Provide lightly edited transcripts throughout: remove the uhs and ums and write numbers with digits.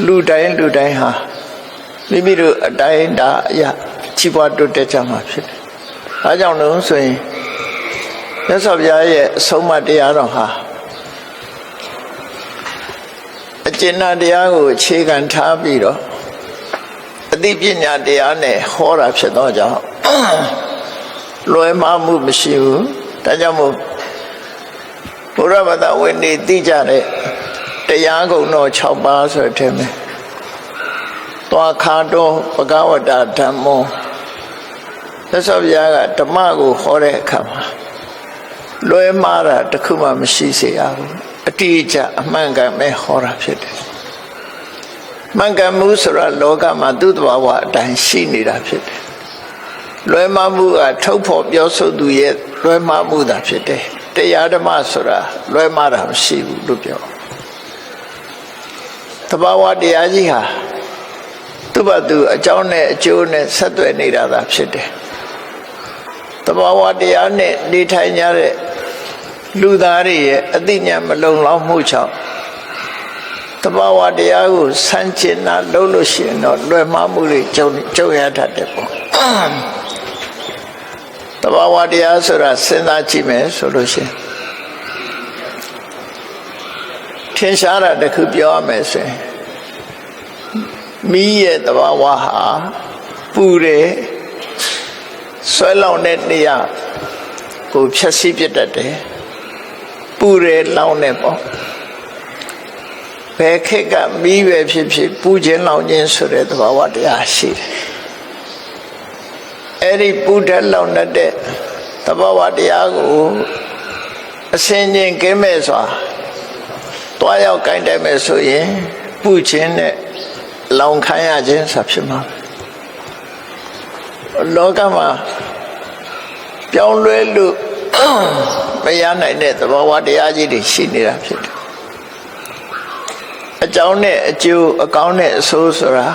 လူတိုင်းဟာမိမိတို့အတိုင်းဒါအရာကြီးပွားတိုးတက်ကြမှာဖြစ်တယ်။ဒါကြောင့်လို့ဆိုရင်မြတ်စွာဘုရားရဲ့အဆုံးအမတရားတော်ဟာအကျဉ်းတရားကိုအခြေခံထားပြီးတော့အသိပညာတရားနဲ့ဟောတာဖြစ်သောကြောင့်လွယ်မှားမှုမရှိဘူး။ဒါကြောင့်မို့ဘုရားဘာသာဝင်တွေသိကြတဲ့တရားကုံတော်6ပါးဆိုတဲ့ထဲမှာသွားခါတော့ဘဂဝတဓမ္မောသက်သောဘုရားကဓမ္မကိုဟောတဲ့အခါမှာလွယ်မှားတာတခုမှမရှိစေရဘူးအတိအကျအမှန်ကန်ပဲဟောတာဖြစ်တယ်မှန်ကန်မှုဆိုတာလောကမှာသူ့တဘာဝအတိုင်းရှိနေတာဖြစ်တယ်လွယ်မှားမှုကထုတ်ဖော်ပြောဆိုသူရဲ့လွယ်မှားမှုသာဖြစ်တယ်တရားဓမ္မဆိုတာလွယ်မှားတာမရှိဘူးလို့ပြောတဘာဝတရားကြီးဟာသူ့ဘာသူအကြောင်းနဲ့အကျိုးနဲ့ဆက်သွယ်နေတာသာဖြစ်တယ်တဘာဝတရားနဲ့နေထိုင်ကြတဲ့လူသားတွေရဲ့အသိဉာဏ်မလုံလောက်မှုကြောင့်တဘာဝတရားကိုဆန့်ကျင်တာလုပ်လို့ရှိရင်တော့လွယ်မှားမှုတွေကြုံရတတ်တယ်ပေါ့တဘာဝတရားဆိုတာစဉ်းစားကြည့်မယ်ဆိုလို့ရှိရင်ထင်ရှားတာတခုပြောရမယ်ဆိုရင်မိရဲ့တဘာဝဟာပူတယ်ဆွဲလောင်တဲ့နေရာကိုဖြတ်စီးပြတတ်တယ်ပူတယ်လောင်တယ်ပေါ့ဘယ်ခေတ်ကမိပဲဖြစ်ဖြစ်ပူခြင်းလောင်ခြင်းဆိုတဲ့တဘာဝတရားရှိတယ်အဲ့ဒီပူတဲ့လောင်တဲ့တဘာဝတရားကိုအစင်ချင်းကင်းမဲ့စွာတွားရောက်ကိုင်းတယ်မဲ့ဆိုရင်ပူခြင်းနဲ့လောင်ခံရခြင်းဆိုဖြစ်မှာလောကမှာပြောင်းလဲလို့မရနိုင်တဲ့သဘောဝတရားကြီးတွေရှိနေတာဖြစ်တယ်အကြောင်းနဲ့အကျိုးအကောင်းနဲ့အဆိုးဆိုတာ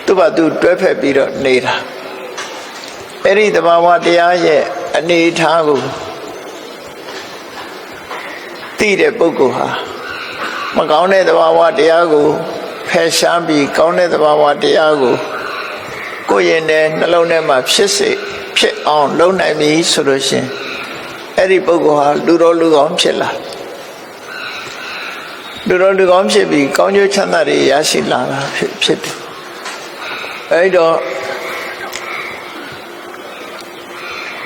သူ့ဘာသူတွဲဖက်ပြီးတော့နေတာအဲ့ဒီသဘောဝတရားရဲ့အနေအထားကိုသိတဲ့ပုဂ္ဂိုလ်ဟာမကောင်းတဲ့သဘောဝတရားကိုဖယ်ရှားပြီးကောင်းတဲ့သဘာဝတရားကိုကိုယ်ရင်ထဲနှလုံးထဲမှာဖြစ်အောင်လုပ်နိုင်ပြီဆိုလို့ရှိရင်အဲ့ဒီပုဂ္ဂိုလ်ဟာလူတော်လူကောင်းဖြစ်လာလူတော်လူကောင်းဖြစ်ပြီးကောင်းကျိုးချမ်းသာတွေရရှိလာတာဖြစ်တယ်အဲ့တော့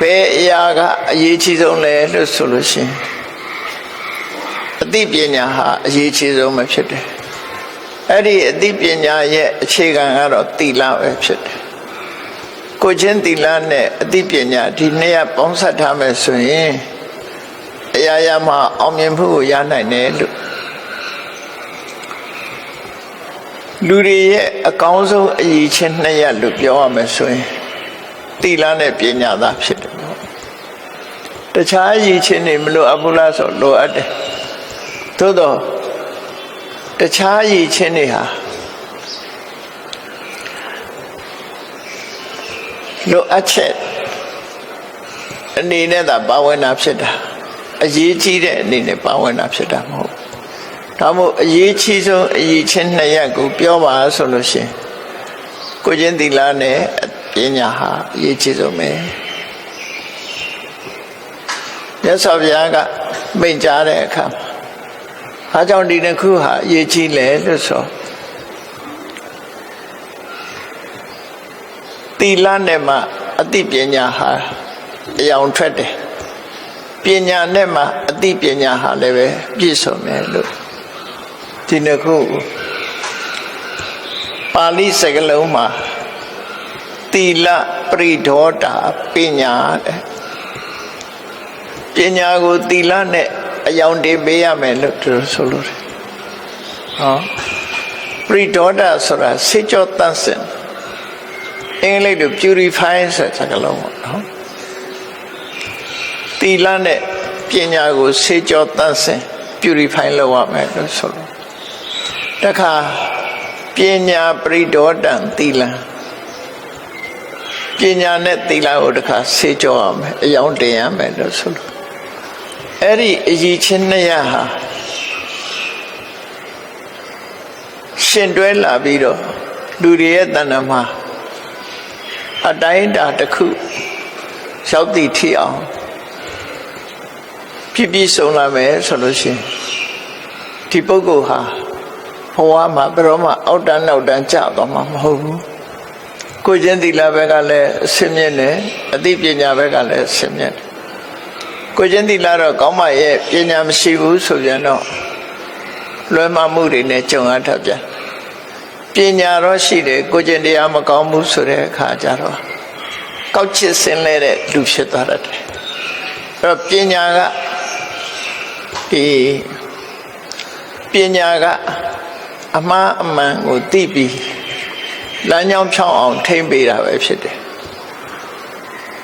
ဘယ်အရာကအရေးကြီးဆုံးလဲလို့ဆိုလို့ရှိရင်အသိပညာဟာအရေးကြီးဆုံးပဲဖြစ်တယ်အဲ့ဒီအသိပညာရဲ့အခြေခံကတော့သီလပဲဖြစ်တယ်ကိုချင်းသီလနဲ့အသိပညာဒီနှစ်ရပ်ပေါင်းစပ်ထားမယ်ဆိုရင်အရာရာမှာအောင်မြင်မှုကိုရနိုင်တယ်လို့လူတွေရဲ့အကောင်းဆုံးအရေးချင်းနှစ်ရပ်လို့ပြောရမယ်ဆိုရင်သီလနဲ့ပညာသာဖြစ်တယ်ပေါ့တခြားအရေးချင်းတွေမလိုအပ်ဘူးလားဆိုလိုအပ်တယ်သို့တော့တခြားရည်ချင်းတွေဟာလိုအပ်ချက်အနေနဲ့သာပါဝင်တာဖြစ်တာအရေးကြီးတဲ့အနေနဲ့ပါဝင်တာဖြစ်တာမဟုတ်ဒါမို့အရေးကြီးဆုံးအရေးချင်းနှစ်ရပ်ကိုပြောပါဆိုလို့ရှိရင်ကိုချင်းသီလနဲ့ပညာဟာအရေးကြီးဆုံးပဲမြတ်စွာဘုရားကမိန့်ကြားတဲ့အခါအားကြောင့်ဒီတစ်ခုဟာအရေးကြီးလေလို့ဆိုသီလနဲ့မှအသိပညာဟာအယောင်ထွက်တယ်ပညာနဲ့မှအသိပညာဟာလည်းပဲပြည့်စုံတယ်လို့ဒီနှစ်ခုပါဠိစကားလုံးမှာသီလပရိဒေါတာပညာတဲ့ပညာကိုသီလနဲ့အယောင်တင်ပေးရမယ်လို့သူဆိုလို့တယ်ဟောပရိဒေါတာဆိုတာစေကြောတန့်စင်အင်္ဂလိပ်လို purify ဆိုတဲ့စကားလုံးပေါ့နော်သီလနဲ့ပညာကိုစေကြောတန့်စင် purify လုပ်ရမယ်လို့ဆိုလို့တခါပညာပရိဒေါတံသီလပညာနဲ့သီလကိုတခါစေကြောရမယ်အယောင်တင်ရမယ်လို့ဆိုလို့အဲ့ဒီအရေးချင်းနှစ်ရဟာ ရှင်တွဲလာပြီးတော့လူတွေရဲ့တဏ္ဍာမှာအတိုင်းအတာတစ်ခုရောက်တည်ထီအောင်ပြည့်စုံလာမယ်ဆိုလို့ရှိရင်ဒီပုဂ္ဂိုလ်ဟာဘဝမှာဘယ်တော့မှအောက်တန်းနောက်တန်းကျသွားမှာမဟုတ်ဘူးကိုကျင့်သီလဘက်ကလည်းအစင်းမြင့်တယ်အသိပညာဘက်ကလည်းအစင်းမြင့်တယ်ကိုကျင့်သီလတော့ကောင်းမှရဲ့ပညာမရှိဘူးဆိုပြန်တော့လွယ်မှားမှုတွေနဲ့ကြုံရတတ်ပြန်ပညာတော့ရှိတယ်ကိုကျင့်တရားမကောင်းဘူးဆိုတဲ့အခါကျတော့ကောက်ချစ်စင်လဲတဲ့လူဖြစ်သွားတတ်တယ်အဲ့တော့ပညာကအမှားအမှန်ကိုသိပြီးလမ်းကြောင်းဖြောင်းအောင်ထိမ့်ပေးတာပဲဖြစ်တယ်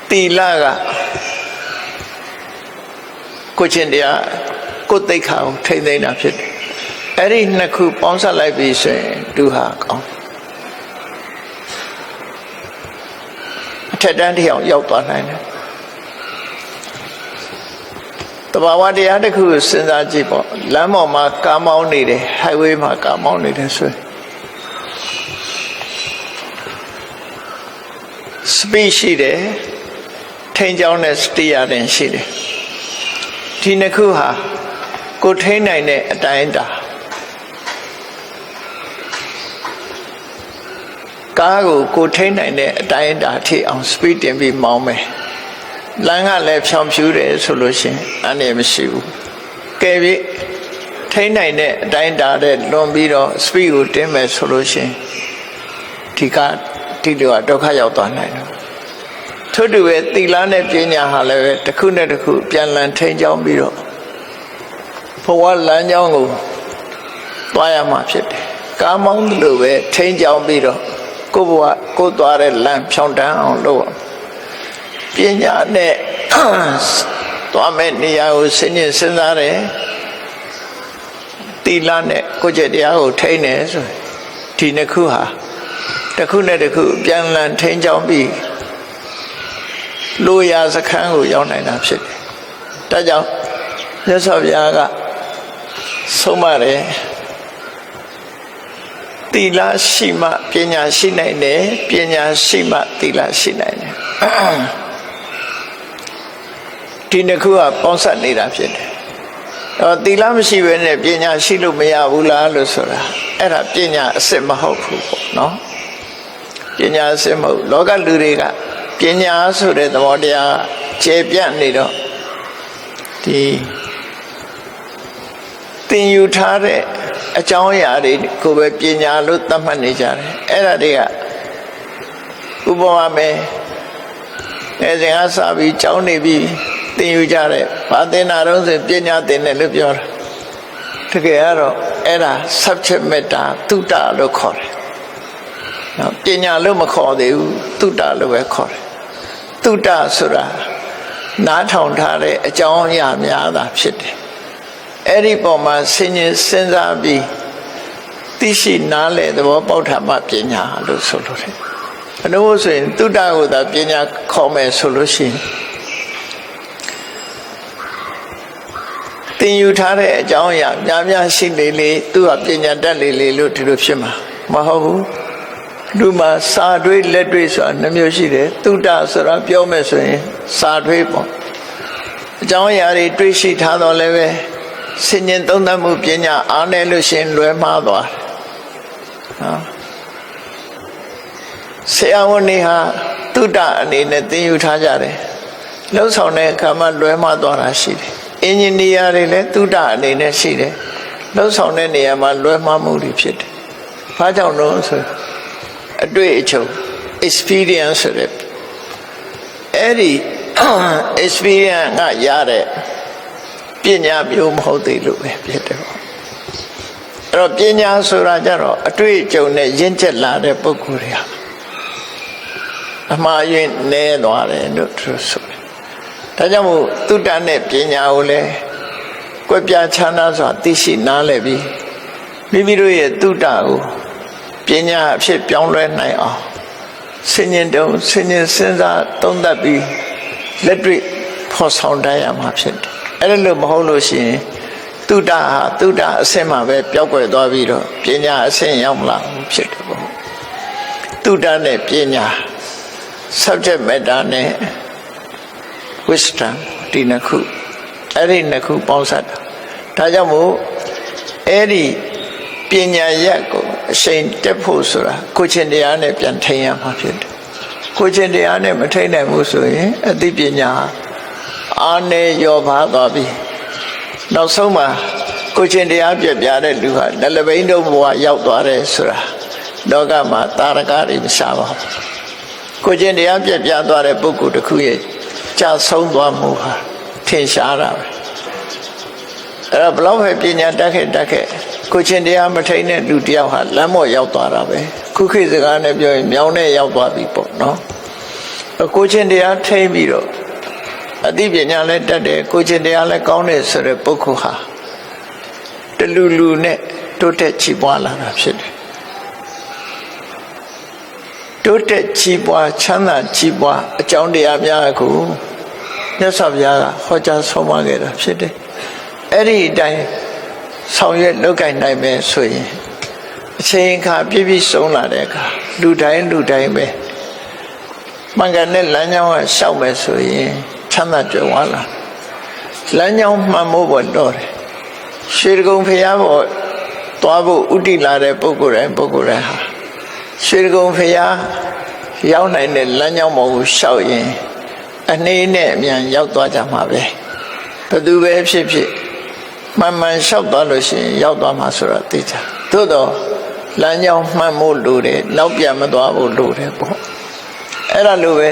သီလကကိုကျင့်တရားကိုသိက္ခာကိုထိမ့်သိမ်းတာဖြစ်တယ်အဲ့ဒီနှစ်ခုပေါင်းစပ်လိုက်ပြီးဆိုရင်သူဟာကောင်းအထက်တန်းတရားရောက်သွားနိုင်တယ်တဘာဝတရားတစ်ခုစဉ်းစားကြည့်ပေါ့လမ်းပေါ်မှာကားမောင်းနေတယ် highway မှာကားမောင်းနေတယ်ဆိုရင် speed ရှိတယ်ထိန်းကျောင်းတဲ့ steering ရှိတယ်ဒီနှစ်ခုဟာကိုထိန်းနိုင်တဲ့အတိုင်းအတာကားကိုထိန်းနိုင်တဲ့အတိုင်းအတာထိအောင် speed တင်ပြီးမောင်းမယ်လမ်းကလည်းဖြောင်ဖြူးတယ်ဆိုလို့ရှိရင်အနေမရှိဘူးကဲပြီးထိန်းနိုင်တဲ့အတိုင်းအတာတဲ့လွန်ပြီးတော့ speed ကိုတင်းမယ်ဆိုလို့ရှိရင်ဒီလိုဒုက္ခရောက်သွားနိုင်တယ်ထို့တူပဲသီလနဲ့ပညာဟာလည်းပဲတစ်ခုနဲ့တစ်ခုပြန်လည်ထိန်းကျောင်းပြီးတော့ဘဝလမ်းကြောင်းကိုသွားရမှာဖြစ်တယ်ကားမောင်းလို့ပဲထိန်းကျောင်းပြီးတော့ကိုယ့်ဘဝကိုယ်သွားတဲ့လမ်းဖြောင်းတန်းအောင်လုပ်ပညာနဲ့သွားမဲ့နေရာကိုစဉ်းကျင်စဉ်းစားတယ်သီလနဲ့ကိုယ်ကျင့်တရားကိုထိန်းတယ်ဆိုဒီနှစ်ခုဟာတစ်ခုနဲ့တစ်ခုပြန်လည်ထိန်းကျောင်းပြီးလိုရာစခန်းကိုရောက်နိုင်တာဖြစ်တယ်။ဒါကြောင့်မြတ်စွာဘုရားကဆုံးမတယ်သီလရှိမှပညာရှိနိုင်တယ်ပညာရှိမှသီလရှိနိုင်တယ်ဒီနှစ်ခုကပေါင်းစပ်နေတာဖြစ်တယ်။သီလမရှိဘဲနဲ့ပညာရှိလို့မရဘူးလားလို့ဆိုတာအဲ့ဒါပညာအစစ်မဟုတ်ဘူးပေါ့နော်။ပညာအစစ်မဟုတ်လောကလူတွေကပညာဆိုတဲ့သဘောတရားကျေပြန့်နေတော့ဒီသင်ယူထားတဲ့အကြောင်းအရာတွေကိုပဲပညာလို့သတ်မှတ်နေကြတယ်အဲ့ဒါတွေကဥပမာပဲအဲစဉ်ကစပြီးကျောင်းနေပြီးသင်ယူကြတယ်ဘာသင်တာတော့ဆိုပညာသင်တယ်လို့ပြောတာတကယ်ကတော့အဲ့ဒါ subject matter သုတလို့ခေါ်တယ်နော်ပညာလို့မခေါ်သေးဘူးသုတလို့ပဲခေါ်တယ်သုတဆိုတာနားထောင်ထားတဲ့အကြောင်းအရာများတာဖြစ်တယ်အဲ့ဒီပုံမှာစဉ်းကျင်စဉ်းစားပြီးသိရှိနားလည်သဘောပေါက်တာမှပညာလို့ဆိုလို့တယ်အနုဆိုရင်သုတကိုသာပညာခေါ်မယ်ဆိုလို့ရှိရင်သင်ယူထားတဲ့အကြောင်းအရာများများရှိလေလေသူကပညာတတ်လေလေလို့ဒီလိုဖြစ်မှာမဟုတ်ဘူးလူမှာစာတွေးလက်တွေးဆိုတာနှမျိုးရှိတယ်သုတဆိုတာပြောမယ်ဆိုရင်စာတွေးပေါ့အကြောင်းအရာတွေတွေးရှိထားတော့လည်းပဲဆင်ញင်သုံးသပ်မှုပညာအားနည်းလို့ရှင်လွယ်မှားသွားတယ်နော်ဆရာဝန်တွေဟာသုတအနေနဲ့သင်ယူထားကြတယ်လှုပ်ဆောင်တဲ့အခါမှာလွယ်မှားသွားတာရှိတယ်အင်ဂျင်နီယာတွေလည်းသုတအနေနဲ့ရှိတယ်လှုပ်ဆောင်တဲ့နေရာမှာလွယ်မှားမှုတွေဖြစ်တယ်ဘာကြောင့်လို့ဆိုအတွေ့အကြုံ experience ဆိုတဲ့အဲ့ဒီ experience ကရတဲ့ပညာမျိုးမဟုတ်သေးလို့ပဲဖြစ်တယ်ပေါ့အဲ့တော့ပညာဆိုတာကြတော့အတွေ့အကြုံနဲ့ရင့်ကျက်လာတဲ့ပုဂ္ဂိုလ်တွေဟာအမှားယွင်းနေသွားတယ်လို့သူဆိုတယ်ဒါကြောင့်မို့သုတနဲ့ပညာကိုလည်းကွက်ပြားခြားနားစွာသိရှိနားလည်ပြီးမိမိတို့ရဲ့သုတကိုပညာအဖြစ်ပြောင်းလဲနိုင်အောင်ဆင်ញင်တုံဆင်ញင်စဉ်းစားသုံးသပ်ပြီးလက်တွေ့ဖော်ဆောင်တတ်ရမှာဖြစ်တယ်အဲ့ဒါလို့မဟုတ်လို့ရှိရင် တုဒ္ဒအဆင့်မှာပဲပျောက်ကွယ်သွားပြီးတော့ပညာအဆင့်ရောက်မလာဘူးဖြစ်တယ်ပေါ့တုဒ္ဒနဲ့ပညာ subject matter နဲ့ wisdom ဒီနှစ်ခုအဲ့ဒီနှစ်ခုပေါင်းစပ်တာဒါကြောင့်မို့အဲ့ဒီပညာရက်ကိုအရှိန်တက်ဖို့ဆိုတာကိုယ်ချင်းတရားနဲ့ပြန်ထိန်ရမှာဖြစ်တယ်ကိုယ်ချင်းတရားနဲ့မထိန်နိုင်ဘူးဆိုရင်အသိပညာအားနည်းရောပါသွားပြီနောက်ဆုံးမှာကိုယ်ချင်းတရားပြပြတဲ့လူဟာလက်လပိန်းတို့ဘဝရောက်သွားတယ်ဆိုတာလောကမှာတာရကတွေမရှာပါဘူးကိုယ်ချင်းတရားပြပြသွားတဲ့ပုဂ္ဂိုလ်တစ်ခုရဲ့ကြာဆုံးသွားမှုဟာထင်ရှားတာပဲအဲ့တော့ဘလောက်ပဲပညာတတ်ခဲ့ကိုချင်းတရားမထိန်တဲ့လူတယောက်ဟာလမ်းမော့ရောက်သွားတာပဲခုခေတ်စကားနဲ့ပြောရင်မြောင်းနဲ့ရောက်သွားပြီပေါ့နော်ကိုချင်းတရားထိန်ပြီးတော့အသိပညာလည်းတတ်တယ်ကိုချင်းတရားလည်းကောင်းတယ်ဆိုတဲ့ပုဂ္ဂိုလ်ဟာတလူနဲ့တိုးတက်ချီးပွားလာတာဖြစ်တယ်တိုးတက်ချီးပွားချမ်းသာချီးပွားအကြောင်းတရားများကိုမြတ်စွာဘုရားကဟောကြားဆုံးမခဲ့တာဖြစ်တယ်အဲ့ဒီအတိုင်းဆောင်ရွက်လုပ်ကိုင်နိုင်မယ်ဆိုရင်အချိန်အခါပြည့်စုံလာတဲ့အခါလူတိုင်းပဲမှန်ကန်တဲ့လမ်းကြောင်းကရှောက်မယ်ဆိုရင်ချမ်းသာကြွယ်ဝလာလမ်းကြောင်းမှန်ဖို့ပေါ်တော့တယ်ရွှေကုံဖရာပေါ်သွားဖို့ဥတည်လာတဲ့ပုဂ္ဂိုလ်တိုင်းဟာရွှေကုံဖရာရောက်နိုင်တဲ့လမ်းကြောင်းပေါ်ကိုရှောက်ရင်အနေနဲ့အမြန်ရောက်သွားကြမှာပဲဘယ်သူပဲဖြစ်မှန်လျှောက်သွားလို့ရှိရင်ရောက်သွားမှာဆိုတော့သိကြသို့တော့လမ်းကြောင်းမှန်ဖို့လိုတယ်နောက်ပြန်မသွားဖို့လိုတယ်ပေါ့အဲ့ဒါလိုပဲ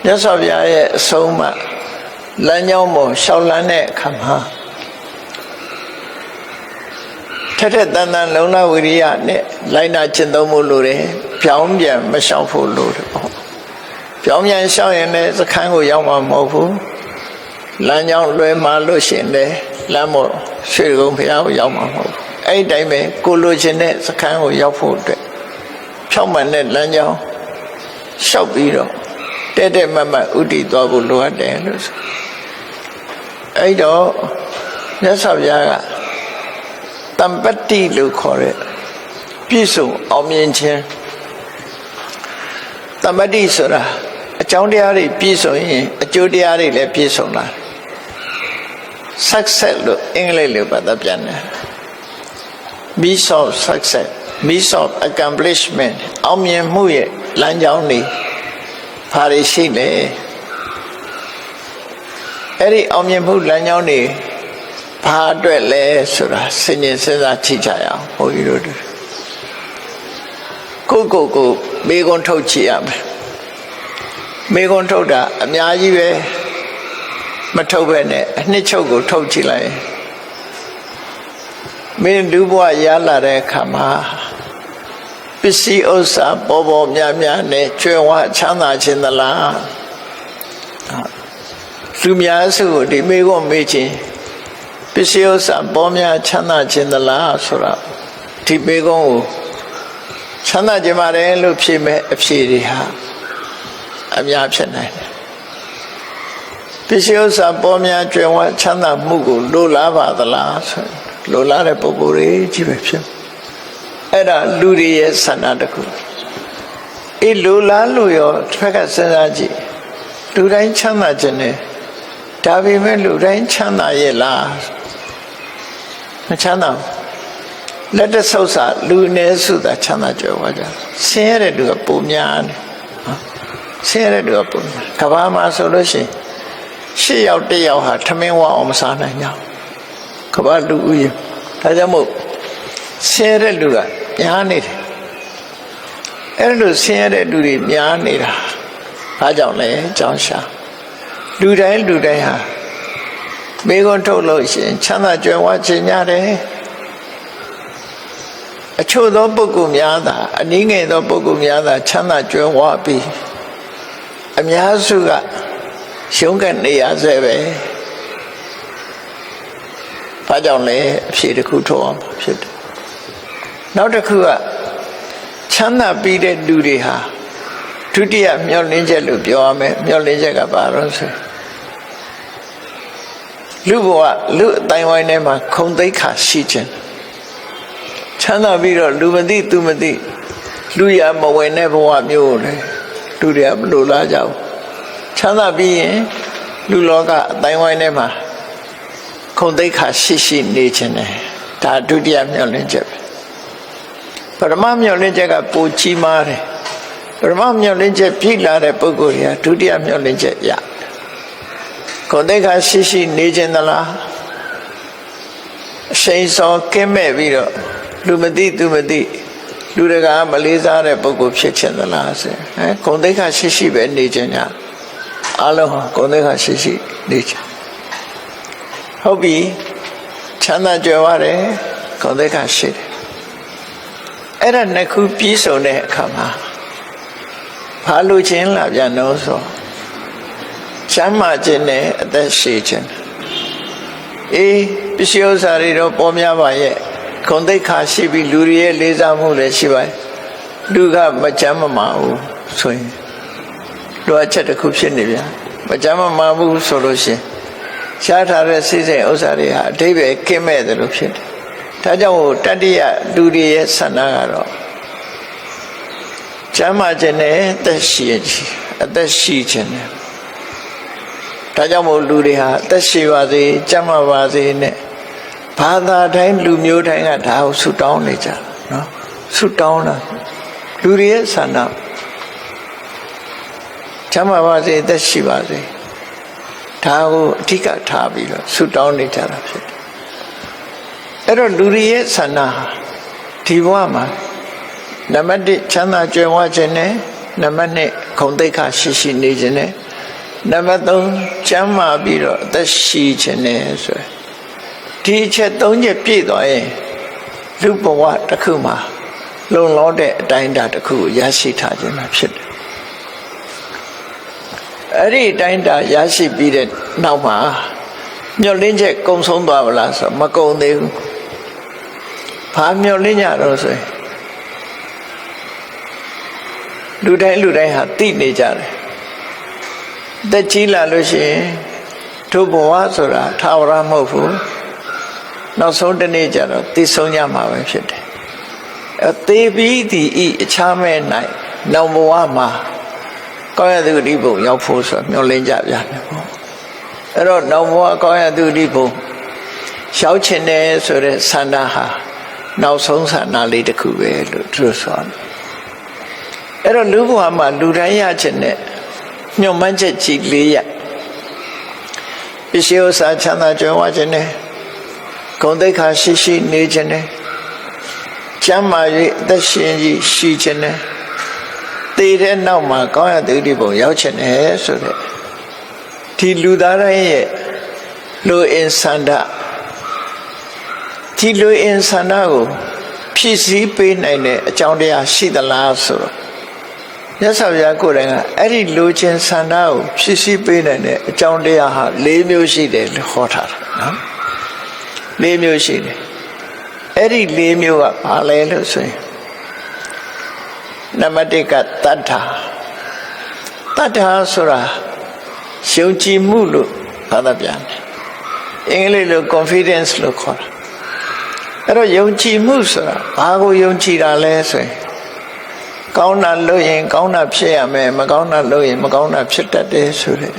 မြတ်စွာဘုရားရဲ့အဆုံးအမလမ်းကြောင်းပေါ်ရှောက်လန်းတဲ့အခါမှာထက်တန်လုံလဝိရိယနဲ့လိုက်နာကျင့်သုံးဖို့လိုတယ်ပြောင်းပြန်မလျှောက်ဖို့လိုတယ်ပေါ့ပြောင်းပြန်လျှောက်ရင်လည်းစခန်းကိုရောက်မှာမဟုတ်ဘူးလမ်းကြောင်းလွဲမှာလို့ရှိရင်လည်းလမ်းမော်ရွှေကုံဖရာကိုရောက်မှာမဟုတ်ဘူးအဲ့ဒီတိုင်းပဲကိုလိုချင်တဲ့စခန်းကိုရောက်ဖို့အတွက်ဖြောင့်မှန်တဲ့လမ်းကြောင်းလျှောက်ပြီးတော့တဲ့မမဥတည်သွားဖို့လိုအပ်တယ်လို့ဆိုအဲ့တော့မြတ်စွာဘုရားကတမ္ပတ္တိလို့ခေါ်တဲ့ပြည့်စုံအောင်မြင်ခြင်းတမ္ပတ္တိဆိုတာအကြောင်းတရားတွေပြည့်စုံရင်အကျိုးတရားတွေလည်းပြည့်စုံလာsuccess လို့အင်္ဂလိပ်လိုပတ်သက်ပြန်တယ် means of success means of accomplishment အောင်မြင်မှုရဲ့လမ်းကြောင်းတွေဘာတွေရှိလဲအဲ့ဒီအောင်မြင်မှုလမ်းကြောင်းတွေဘာအတွက်လဲဆိုတာစဉ်းကျင်စဉ်းစားကြည့်ကြရအောင်ဘုန်းကြီးတို့ကိုမေခွန်းထုတ်ကြည့်ရမယ်မေခွန်းထုတ်တာအများကြီးပဲမထုတ်ပဲနဲ့အနှစ်ချုပ်ကိုထုတ်ကြည့်လိုက်မင်းလူဘဝရလာတဲ့အခါမှာပစ္စည်းဥစ္စာပေါ်များနဲ့ကျွဲဝချမ်းသာခြင်းသလားလူများစုဒီမေခွန်းမေးခြင်းပစ္စည်းဥစ္စာပေါ်များချမ်းသာခြင်းသလားဆိုတော့ဒီမေခွန်းကိုချမ်းသာခြင်းပါတယ်လို့ဖြေမဲ့အဖြေတွေဟာအများဖြစ်နိုင်တယ်ပစ္စည်းဥစ္စာပေါ်များကျွယ်ဝချမ်းသာမှုကိုလိုလားပါသလားဆိုလိုလားတဲ့ပုဂ္ဂိုလ်တွေကြီးပဲဖြစ်အဲ့ဒါလူတွေရဲ့ဆန္ဒတစ်ခုအေးလိုလားလို့ရောတစ်ဖက်ကစဉ်းစားကြည့်လူတိုင်းချမ်းသာခြင်းနဲ့ဒါပေမဲ့လူတိုင်းချမ်းသာရဲ့လားမချမ်းသာလက်တဆုပ်စာလူနည်းစုသာချမ်းသာကြွယ်ဝကြဆင်းရဲတဲ့လူကပုံများတယ်ဆင်းရဲတဲ့လူကပုံများကဘာမှာဆိုလို့ရှိရင်8 ယောက်1 ယောက်ဟာထမင်းဝအောင်မစားနိုင်ကြကဘာလူဦးရေဒါကြောင့်မို့ဆင်းရဲတဲ့လူကများနေတယ်အဲ့လိုဆင်းရဲတဲ့လူတွေများနေတာဘာကြောင့်လဲအကြောင်းရှာလူတိုင်းဟာမိခွန်းထုတ်လို့ရှိရင်ချမ်းသာကြွယ်ဝခြင်းရတယ်အချို့သောပုဂ္ဂိုလ်များသာအနည်းငယ်သောပုဂ္ဂိုလ်များသာချမ်းသာကြွယ်ဝပြီးအများစုကရှုံးကနေရဆဲပဲဘာကြောင့်လဲအဖြေတစ်ခုထုတ်အောင်ဖြစ်တယ်နောက်တစ်ခုကချမ်းသာပြီးတဲ့လူတွေဟာဒုတိယမျှော်လင့်ချက်လို့ပြောရမယ်မျှော်လင့်ချက်ကဘာလို့ဆို လူဘဝလူအတိုင်းဝိုင်းထဲမှာခုံသိက္ခာရှိခြင်းချမ်းသာပြီးတော့လူမသိသူမသိလူရမဝင်တဲ့ဘဝမျိုးလေလူတွေကမလိုလားကြဘူးချမ်းသာပြီးရင်လူလောကအတိုင်းဝိုင်းထဲမှာခုံသိက္ခာရှိနေခြင်းတယ်ဒါဒုတိယမျှော်လင့်ချက်ပဲပထမမျှော်လင့်ချက်ကပိုကြီးမားတယ်ပထမမျှော်လင့်ချက်ပြည့်လာတဲ့ပုဂ္ဂိုလ်တွေကဒုတိယမျှော်လင့်ချက်ရခုံသိက္ခာရှိနေခြင်းသလားအရှိန်စောကင်းမဲ့ပြီးတော့လူမသိသူမသိလူတကာမလေးစားတဲ့ပုဂ္ဂိုလ်ဖြစ်ခြင်းသလားဆိုဂုဏ်သိက္ခာရှိပဲနေခြင်းညာအလုံးဟာဂုဏ်သိက္ခာရှိနေခြင်းဟုတ်ပြီချမ်းသာကြွယ်ဝတယ်ဂုဏ်သိက္ခာရှိတယ်အဲ့ဒါနှစ်ခုပြည့်စုံတဲ့အခါမှာဘာလို့ခြင်းလာပြန်လို့ဆိုချမ်းသာခြင်းနဲ့အသက်ရှိခြင်းအေးပစ္စည်းဥစ္စာတွေတော့ပေါ်များပါရဲ့ဂုဏ်သိက္ခာရှိပြီးလူတွေရဲ့လေးစားမှုလည်းရှိပါတယ်လူကမချမ်းမမာဘူးဆိုရင်လိုအပ်ချက်တစ်ခုဖြစ်နေပြန်မချမ်းမမာဘူးဆိုလို့ရှိရင်ရှားထားတဲ့စိတ်ဥစ္စာတွေဟာအတိပ္ပယ်ကင်းမဲ့တယ်လို့ဖြစ်တယ်ဒါကြောင့်တတိယလူတွေရဲ့ဆန္ဒကတော့ချမ်းသာခြင်းနဲ့အသက်ရှိခြင်းနဲ့ဒါကြောင့်မို့လူတွေဟာအသက်ရှိပါစေချမ်းသာပါစေနဲ့ဘာသာတိုင်းလူမျိုးတိုင်းကဒါကိုဆုတောင်းနေကြနော်ဆုတောင်းတာလူတွေရဲ့ဆန္ဒချမ်းသာပါစေအသက်ရှိပါစေဒါကိုအဓိကထားပြီးတော့ဆုတောင်းနေကြတာဖြစ်တယ်အဲ့တော့လူတွေရဲ့ဆန္ဒဟာဒီဘဝမှာနံပါတ်1ချမ်းသာကြွယ်ဝခြင်းနဲ့နံပါတ်2ဂုဏ်သိက္ခာရှိနေခြင်းနဲ့နံပါတ်3ကျမ်းမာပြီးတော့အသက်ရှိခြင်းနဲ့ဆိုဒီအချက်3ချက်ပြည့်သွားရင်လူဘဝတစ်ခုမှာလုံလောက်တဲ့အတိုင်းအတာတစ်ခုကိုရရှိထားခြင်းမှာဖြစ်တယ်အဲ့ဒီအတိုင်းအတာရရှိပြီးတဲ့နောက်မှာမျောလင်းချက်ကုံဆုံးသွားပါလားဆိုမကုံသေးဘူးဘာမျောလင်းကြတော့ဆိုရင်လူတိုင်းဟာသိနေကြတယ်တက်ကြီးလာလို့ရှိရင်တို့ဘဝဆိုတာထာဝရမဟုတ်ဘူးနောက်ဆုံးတစ်နေ့ကျတော့သိဆုံးကြမှာပဲဖြစ်တယ်သေပြီးဒီအခြားမဲ့၌နောက်ဘဝမှာကောင်းရသူဒီဘုံရောက်ဖို့ဆိုမျှော်လင့်ကြပြန်တယ်ပေါ့အဲ့တော့နောက်ဘဝကောင်းရသူဒီဘုံရောက်ချင်တယ်ဆိုတဲ့ဆန္ဒဟာနောက်ဆုံးဆန္ဒလေးတစ်ခုပဲလို့သူတို့ဆိုတယ်အဲ့တော့လူဘဝမှာလူတိုင်းရချင်တဲ့ညှို့မှန်းချက်ကြီး၄ရပ်ပစ္စည်းဥစ္စာချမ်းသာကြွယ်ဝခြင်းနဲ့ဂုဏ်သိက္ခာရှိနေခြင်းနဲ့ကျမ်းမာ၍အသက်ရှင်ရှိခြင်းနဲ့သေတဲ့နောက်မှာကောင်းရတဲ့ဒီဘုံရောက်ခြင်းနဲ့ဆိုတဲ့ဒီလူသားတိုင်းရဲ့လူအင်ဆန္ဒဒီလူအင်ဆန္ဒကိုဖြည့်ဆည်းပေးနိုင်တဲ့အကြောင်းတရားရှိသလားဆိုတော့မြတ်စွာဘုရားကိုယ်တိုင်ကအဲ့ဒီလူချင်းဆန္ဒကိုဖြည့်ဆည်းပေးနိုင်တဲ့အကြောင်းတရားဟာ၄မျိုးရှိတယ်လို့ဟောထားတာနော်၄မျိုးရှိတယ်အဲ့ဒီ၄မျိုးကဘာလဲလို့ဆိုရင်နံပါတ်1ကတတ္ထာဆိုတာယုံကြည်မှုလို့ဘာသာပြန်တယ်အင်္ဂလိပ်လို confidence လို့ခေါ်တာအဲ့တော့ယုံကြည်မှုဆိုတာဘာကိုယုံကြည်တာလဲဆိုရင်ကောင်းတာလုပ်ရင်ကောင်းတာဖြစ်ရမယ်မကောင်းတာလုပ်ရင်မကောင်းတာဖြစ်တတ်တယ်ဆိုတဲ့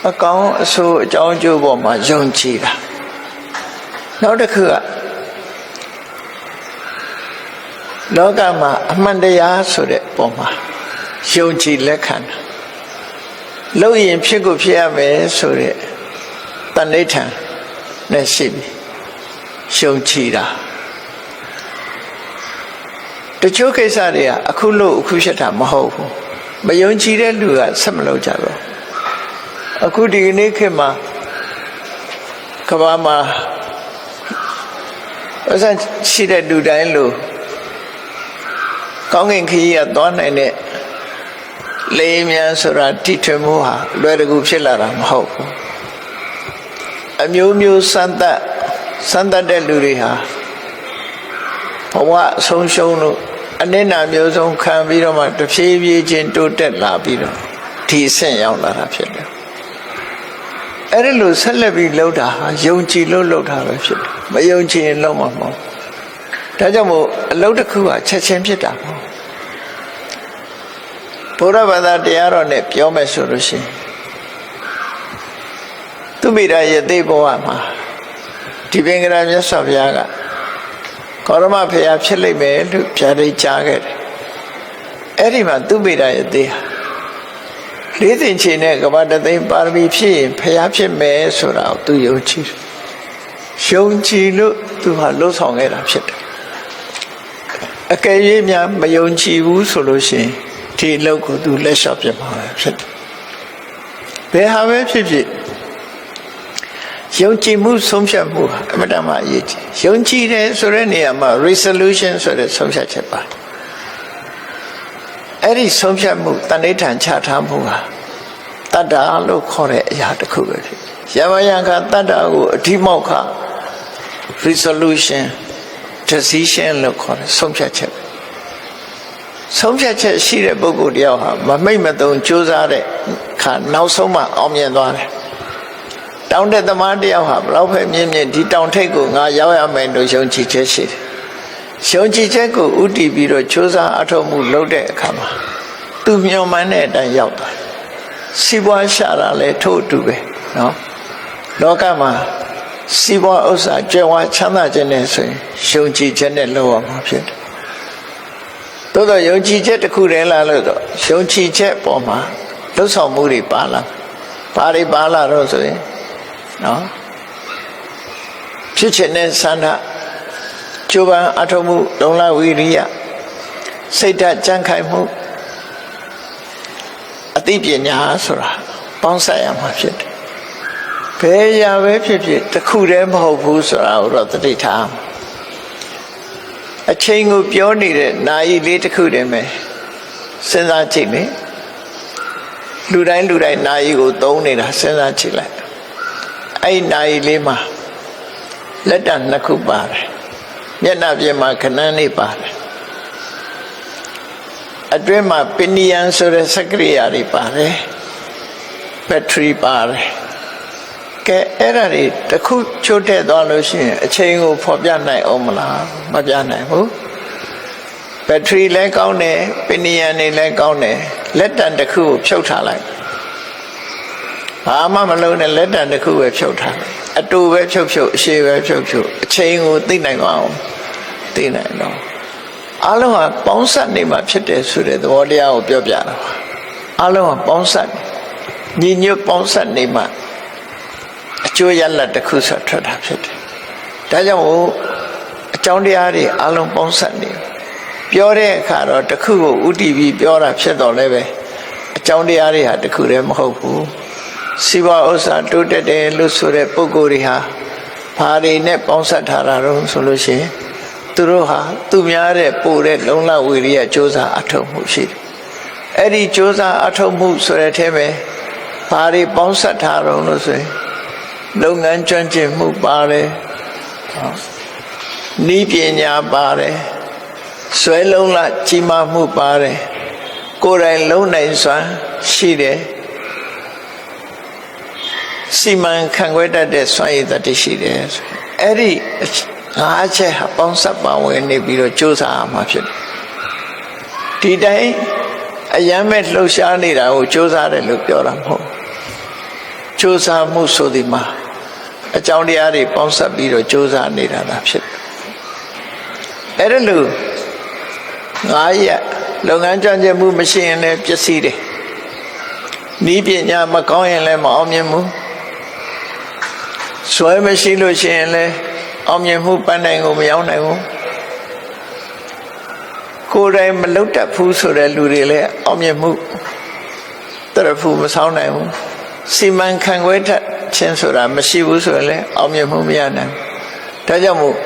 အကောင်းအဆိုးအကြောင်းအကျိုးပေါ်မှာယုံကြည်တာနောက်တစ်ခုကလောကမှာအမှန်တရားဆိုတဲ့ပုံမှာယုံကြည်လက်ခံတာလုပ်ရင်ဖြစ်ကိုဖြစ်ရမယ်ဆိုတဲ့တဏှိဋ္ဌာန်နဲ့ရှိပြီယုံကြည်တာတချို့ကိစ္စတွေကအခုလို့အခုဖြစ်တာမဟုတ်ဘူးမယုံကြည်တဲ့လူကဆက်မလုပ်ကြတော့အခုဒီနေ့ခေတ်မှာကမ္ဘာမှာအစရှိတဲ့လူတိုင်းလို့ကောင်းကင်ခရီးကသွားနိုင်တဲ့လေမြန်ဆိုတာတိထွင်မှုဟာလွယ်တကူဖြစ်လာတာမဟုတ်ဘူးအမျိုးမျိုးစမ်းသပ်တဲ့လူတွေဟာဘဝဆုံးရှုံးလို့အနစ်နာမျိုးစုံခံပြီးတော့မှတဖြည်းဖြည်းချင်းတိုးတက်လာပြီးတော့ဒီအဆင့်ရောက်လာတာဖြစ်တယ် အဲ့ဒီလိုဆက်လက်ပြီးလှုပ်တာဟာယုံကြည်လို့လှုပ်တာပဲဖြစ်တယ်မယုံကြည်ရင်လှုပ်မှာမဟုတ်ဒါကြောင့်မို့အလုပ်တစ်ခုကချက်ချင်းဖြစ်တာပေါ့ဘုရားဘာသာတရားတော်နဲ့ပြောမယ်ဆိုလို့ရှိရင်သူမိရာယသိဘဝမှာဒီပင်ကရာမြတ်စွာဘုရားကကောရမဖေယဖြစ်လိမ့်မယ်လို့ဖြာတိတ်ကြားခဲ့တယ်အဲ့ဒီမှာသူမိရာယသိဟာလေးသိင်ချေနဲ့ကမ္ဘာတသိန်းပါရမီဖြစ်ရင်ဖျားဖြစ်မယ်ဆိုတာကိုသူယုံကြည်တယ်။ယုံကြည်လို့သူဟာလှုပ်ဆောင်ခဲ့တာဖြစ်တယ်။အကယ်၍များမယုံကြည်ဘူးဆိုလို့ရှိရင်ဒီအလုပ်ကိုသူလက်လျှော့ပြမှာပဲဖြစ်တယ်။ဘယ်ဟာပဲဖြစ်ဖြစ်ယုံကြည်မှုဆုံးဖြတ်မှုအမှန်တမ်းအရေးကြီး။ယုံကြည်တယ်ဆိုတဲ့နေရာမှာ resolution ဆိုတဲ့ဆုံးဖြတ်ချက်ပါအဲ့ဒီဆုံးဖြတ်မှုတဏိဌာန်ချထားမှုဟာတတ္တာလို့ခေါ်တဲ့အရာတစ်ခုပဲဖြစ်ရမယံကတတ္တာကိုအဓိမောက္ခ resolution decision လို့ခေါ်တယ်ဆုံးဖြတ်ချက်ဆုံးဖြတ်ချက်ရှိတဲ့ပုဂ္ဂိုလ်တယောက်ဟာမမိတ်မတုံကြိုးစားတဲ့ခါနောက်ဆုံးမှအောင်မြင်သွားတယ်တောင်းတဲ့သမားတယောက်ဟာဘလောက်ပဲမြင့်မြင့်ဒီတောင်ထိပ်ကိုငါရောက်ရမယ်လို့ယုံကြည်ချက်ရှိတယ်ယုံကြည်ချက်ကိုဥတည်ပြီးတော့ကြိုးစားအထောက်မှုလုပ်တဲ့အခါမှာသူမျှော်မှန်းတဲ့အတိုင်းရောက်သွားစီးပွားရှာတာလည်းထို့အတူပဲနော်လောကမှာစီးပွားဥစ္စာကြွယ်ဝချမ်းသာခြင်းနဲ့ဆိုရင်ယုံကြည်ချက်နဲ့လုပ်ရမှာဖြစ်တယ်သို့တော့ယုံကြည်ချက်တစ်ခုတည်းလားလို့တော့ယုံကြည်ချက်ပေါ်မှာလှုပ်ဆောင်မှုတွေပါလာဘာတွေပါလာတော့ဆိုရင်နော်ဖြစ်ခြင်းနဲ့ဆန္ဒကျိုးပန်းအထောက်မှုလုံလဝိရိယစိတ်ဓာတ်ကြံ့ခိုင်မှုအသိပညာဆိုတာပေါင်းစပ်ရမှာဖြစ်တယ်။ဘယ်ရာပဲဖြစ်ဖြစ်တစ်ခုတည်းမဟုတ်ဘူးဆိုတာကိုတော့သတိထားအချိန်ကိုပြောနေတဲ့နာယီလေးတစ်ခုတည်းပဲစဉ်းစားကြည့်လေလူတိုင်းနာယီကိုသုံးနေတာစဉ်းစားကြည့်လိုက်အဲ့နာယီလေးမှာလက်တံနှစ်ခုပါတယ်မျက်နှာပြင်မှာခဏန်းနေပါတယ်အတွင်းမှာပင်နီယန်ဆိုတဲ့စက္ကရိယာတွေပါတယ်ဘက်ထရီပါတယ်ကဲအဲ့ဒါတွေတစ်ခုချိုးတဲ့သွားလို့ရှိရင်အချိန်ကိုဖော်ပြနိုင်အောင်မလားမပြနိုင်ဘူးဘက်ထရီလည်းကောင်းတယ်ပင်နီယန်တွေလည်းကောင်းတယ်လက်တံတစ်ခုကိုဖြုတ်ထားလိုက်ဘာမှမလုပ်နဲ့လက်တံတစ်ခုပဲဖြုတ်ထားလိုက်အတူပဲဖြုတ်အရှိပဲဖြုတ်အချိန်ကိုသိနိုင်အောင်သိနိုင်တော့အလုံးဟာပေါင်းစပ်နေမှာဖြစ်တယ်ဆိုတဲ့သဘောတရားကိုပြောပြတာအလုံးဟာပေါင်းစပ်ညီညွတ်ပေါင်းစပ်နေမှာအကျိုးရလဒ်တစ်ခုဆိုထွက်တာဖြစ်တယ်ဒါကြောင့်အကြောင်းတရားတွေအလုံးပေါင်းစပ်နေပြောတဲ့အခါတော့တစ်ခုကိုဥတည်ပြီးပြောတာဖြစ်တော့လည်းပဲအကြောင်းတရားတွေဟာတစ်ခုတည်းမဟုတ်ဘူးစီးပွားဥစ္စာတိုးတက်တယ်လို့ဆိုတဲ့ပုဂ္ဂိုလ်တွေဟာဘာတွေနဲ့ပေါင်းစပ်ထားတာတော့ဆိုလို့ရှိရင်သူတို့ဟာသူများတဲ့ပို့တဲ့လုံလဝိရိယစ조사အထောက်မှုရှိတယ်အဲ့ဒီစ조사အထောက်မှုဆိုတဲ့အထဲမှာဘာတွေပေါင်းစပ်ထားတော့လို့ဆိုရင်လုပ်ငန်းကျွမ်းကျင်မှုပါတယ်ဤပညာပါတယ်ဆွဲလုံးလကြီးမားမှုပါတယ်ကိုယ်တိုင်လုံးနိုင်စွမ်းရှိတယ်စီမံခန့်ခွဲတတ်တဲ့စွမ်းရည်တတ်ရှိတယ်အဲ့ဒီငါးချက်ဟာပေါင်းစပ်ပါဝင်နေပြီးတော့စ조사ရမှာဖြစ်တယ်ဒီတိုင်းအယမ်းမဲ့လှုပ်ရှားနေတာကိုစ조사တယ်လို့ပြောတာမဟုတ်စ조사မှုဆိုဒီမှာအကြောင်းတရားတွေပေါင်းစပ်ပြီးတော့စ조사နေတာသာဖြစ်တယ်အဲ့ဒါလို့ငါးရက်လုပ်ငန်းကျွမ်းကျင်မှုမရှိရင်လည်းပျက်စီးတယ်ဤပညာမကောင်းရင်လည်းမအောင်မြင်ဘူးဆွဲမရှိလို့ရှိရင်လည်းအောင်မြင်မှုပန်းနိုင်ကိုမရောက်နိုင်ဘူးကိုယ်တိုင်မလုပ်တတ်ဘူးဆိုတဲ့လူတွေလည်းအောင်မြင်မှုတရဖူမဆောင်နိုင်ဘူးစီမံခန့်ခွဲတတ်ခြင်းဆိုတာမရှိဘူးဆိုရင်လည်းအောင်မြင်မှုမရနိုင်ဘူးဒါကြောင့်မို့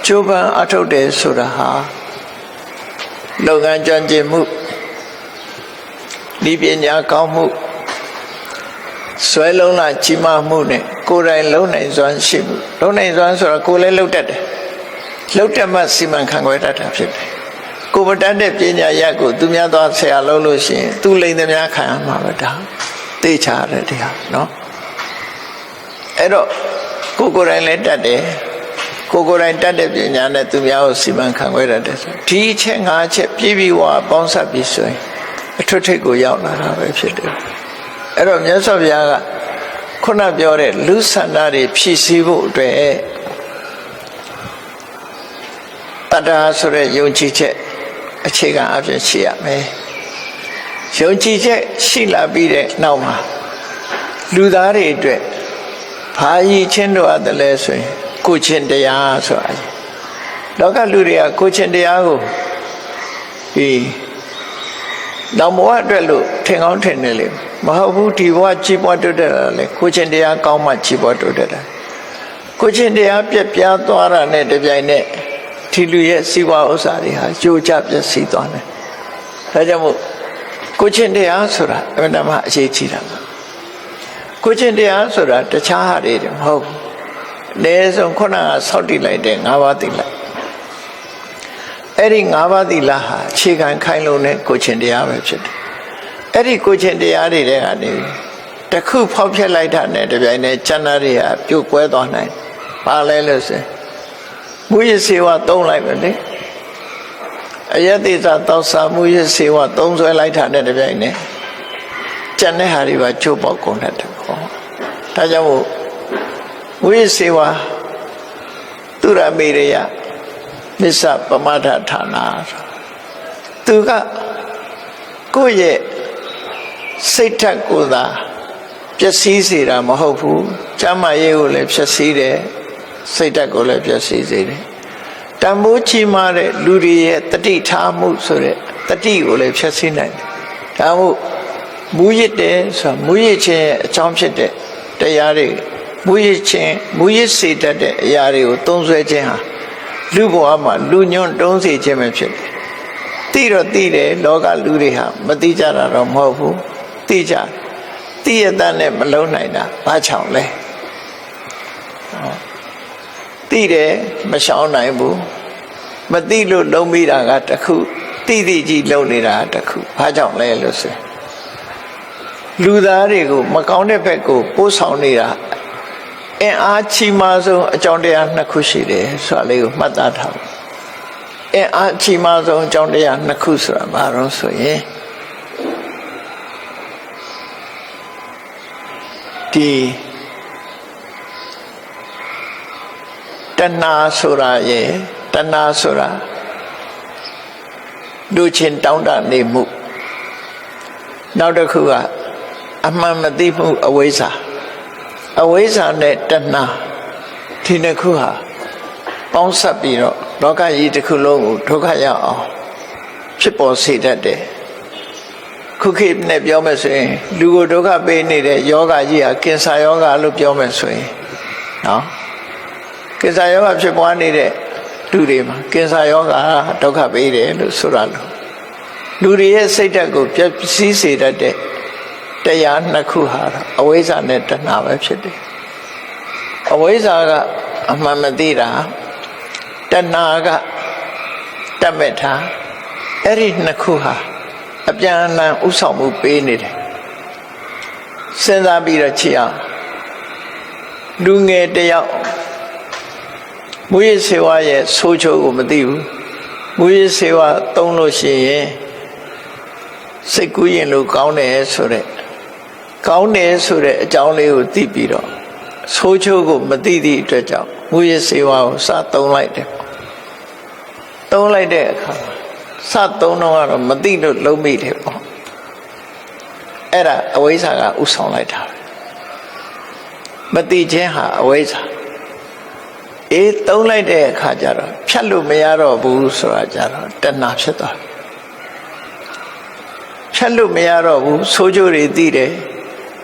ကျိုးပန်းအထုတ်တယ်ဆိုတာဟာလုပ်ငန်းကျွမ်းကျင်မှုဤပညာကောင်းမှုဆွဲလုံးလာကြီးမားမှုနဲ့ကိုယ်တိုင်လုံးနိုင်စွမ်းရှိမှုလုံးနိုင်စွမ်းဆိုတာကိုယ်လည်းလုံးတတ်တယ်လုံးတတ်မှစီမံခန့်ခွဲတတ်တာဖြစ်တယ်ကိုယ်မတတ်တဲ့ပညာရကိုသူများသွားဆရာလုံးလို့ရှိရင်သူလိမ်သမျှခံရမှာပဲဒါသိချရတယ်တရားနော် အဲ့တော့ကိုယ်တိုင်လည်းတတ်တယ်ကိုယ်တိုင်တတ်တဲ့ပညာနဲ့သူများကိုစီမံခန့်ခွဲတတ်တယ်ဆိုဒီအချက်၅ချက်ပြည့်ပြီးဝပေါင်းစပ်ပြီးဆိုရင်အထွတ်ထိပ်ကိုရောက်လာတာပဲဖြစ်တယ်အဲ့တော့မြတ်စွာဘုရားကခုနပြောတဲ့လူဆန္ဒတွေဖြည့်ဆည်းဖို့အတွက်တတ္တာဆိုတဲ့ယုံကြည်ချက်အခြေခံအဖြစ်ရှိရမယ်ယုံကြည်ချက်ရှိလာပြီးတဲ့နောက်မှာလူသားတွေအတွက်ဘာရည်ချင်းတို့အပ်တယ်လဲဆိုရင်ကိုချင်းတရားဆိုတာလောကလူတွေကကိုချင်းတရားကိုဒီနောက်ဘဝအတွက်လို့ထင်ကောင်းထင်နေလေမဟုတ်ဘူးဒီဘဝကြီးပွားတိုးတက်တာလေကိုချင်းတရားကောင်းမှကြီးပွားတိုးတက်တာကိုချင်းတရားပြက်ပြားသွားတာနဲ့တပြိုင်နက်ဒီလူရဲ့စီးပွားဥစ္စာတွေဟာကြိုးကြပျက်စီးသွားတယ်ဒါကြောင့်မို့ကိုချင်းတရားဆိုတာအမှန်တမ်းအရေးကြီးတာကိုချင်းတရားဆိုတာတခြားဟာတွေမဟုတ်ဘူးအနည်းဆုံးခုနကဆောက်တည်လိုက်တဲ့၅ပါးသီလအဲ့ဒီ၅ပါးသီလဟာအခြေခံခိုင်လုံတဲ့ကိုချင်းတရားပဲဖြစ်တယ်အဲ့ဒီကိုချင်းတရားတွေတဲ့ကနေတခုဖောက်ဖျက်လိုက်တာနဲ့တပြိုင်နက်ကျန်တာတွေကပြုတ်ကွဲသွားနိုင်ဘာလဲလို့ဆိုမူရစေဝသုံးလိုက်ပဲလေအယတိသတောက်စာမူရစေဝသုံးဆွဲလိုက်တာနဲ့တပြိုင်နက်ကျန်တဲ့ဟာတွေပါချိုးပေါက်ကုန်တတ်တယ်ခေါ်ဒါကြောင့်မို့မူရစေဝသူရမေရယမစ္ဆပမထဌာနာသူကကိုယ့်ရဲ့စိတ်ဓာတ်ကိုယ်သာပျက်စီးစေတာမဟုတ်ဘူးကျမ်းမာရေးကိုလည်းပျက်စီးတယ်စိတ်ဓာတ်ကိုလည်းပျက်စီးစေတယ်တန်ဖိုးကြီးမားတဲ့လူတွေရဲ့တတိထားမှုဆိုတဲ့တတိကိုလည်းပျက်စီးနိုင်တယ်ဒါမို့မူရစ်တယ်ဆိုမူရစ်ခြင်းရဲ့အကြောင်းဖြစ်တဲ့တရားတွေမူရစ်ခြင်းမူရစ်စေတတ်တဲ့အရာတွေကိုသုံးဆွဲခြင်းဟာလူဘဝမှာလူညွန့်တုံးစေခြင်းပဲဖြစ်တယ်သိတော့သိတယ်လောကလူတွေဟာမသိကြတာတော့မဟုတ်ဘူးသိကြသိရတဲ့နဲ့မလုံးနိုင်တာဘာကြောင့်လဲသိတယ်မရှောင်နိုင်ဘူးမသိလို့လုံးမိတာကတခုသိသိကြီးလုံးနေတာတခုဘာကြောင့်လဲလို့ဆိုလူသားတွေကိုမကောင်းတဲ့ဘက်ကိုပို့ဆောင်နေတာအင်အားကြီးမားဆုံးအကြောင်းတရားနှစ်ခုရှိတယ်ဆိုတာလေးကိုမှတ်သားထားဖို့အင်အားကြီးမားဆုံးအကြောင်းတရားနှစ်ခုဆိုတာဘာလို့ဆိုရင်ဒီတဏှာဆိုတာရဲ့တဏှာဆိုတာလူချင်းတောင်းတနေမှုနောက်တစ်ခုကအမှန်မသိမှုအဝိဇ္ဇာအဝိဇ္ဇာနဲ့တဏှာဒီနှစ်ခုဟာပေါင်းစပ်ပြီးတော့လောကကြီးတစ်ခုလုံးကိုဒုက္ခရောက်အောင်ဖြစ်ပေါ်စေတတ်တယ်ခုခေတ်နဲ့ပြောမယ်ဆိုရင်လူကိုဒုက္ခပေးနေတဲ့ယောဂကြီးဟာကင်ဆာယောဂလို့ပြောမယ်ဆိုရင်နော်ကင်ဆာယောဂဖြစ်ပွားနေတဲ့လူတွေမှာကင်ဆာယောဂဒုက္ခပေးတယ်လို့ဆိုတာလို့လူတွေရဲ့စိတ်ဓာတ်ကိုပျက်စီးစေတတ်တဲ့တရားနှစ်ခုဟာအဝိဇ္ဇာနဲ့တဏှာပဲဖြစ်တယ်အဝိဇ္ဇာကအမှန်မသိတာတဏှာကတတ်မဲ့တာအဲ့ဒီနှစ်ခုဟာအပြန်အလှန်ဥဆောင်မှုပေးနေတယ်စဉ်းစားပြီးတော့ကြည့်အောင်လူငယ်တယောက်မူရစေဝရဲ့ဆိုးချိုးကိုမသိဘူးမူရစေဝသုံးလို့ရှိရင်စိတ်ကူးရင်လို့ကောင်းတယ်ဆိုတဲ့အကြောင်းလေးကိုသိပြီးတော့ဆိုးချိုးကိုမသိသည့်အတွက်ကြောင့်မူရစေဝကိုစသုံးလိုက်တယ်သုံးလိုက်တဲ့အခါစသုံးတော့ကတော့မသိလို့လုံးမိတယ်ပေါ့အဲ့ဒါအဝိဇ္ဇာကဥဆောင်လိုက်တာမသိခြင်းဟာအဝိဇ္ဇာသုံးလိုက်တဲ့အခါကျတော့ဖြတ်လို့မရတော့ဘူးဆိုတာကြတော့တဏှာဖြစ်သွားဖြတ်လို့မရတော့ဘူးဆိုးကျိုးတွေသိတယ်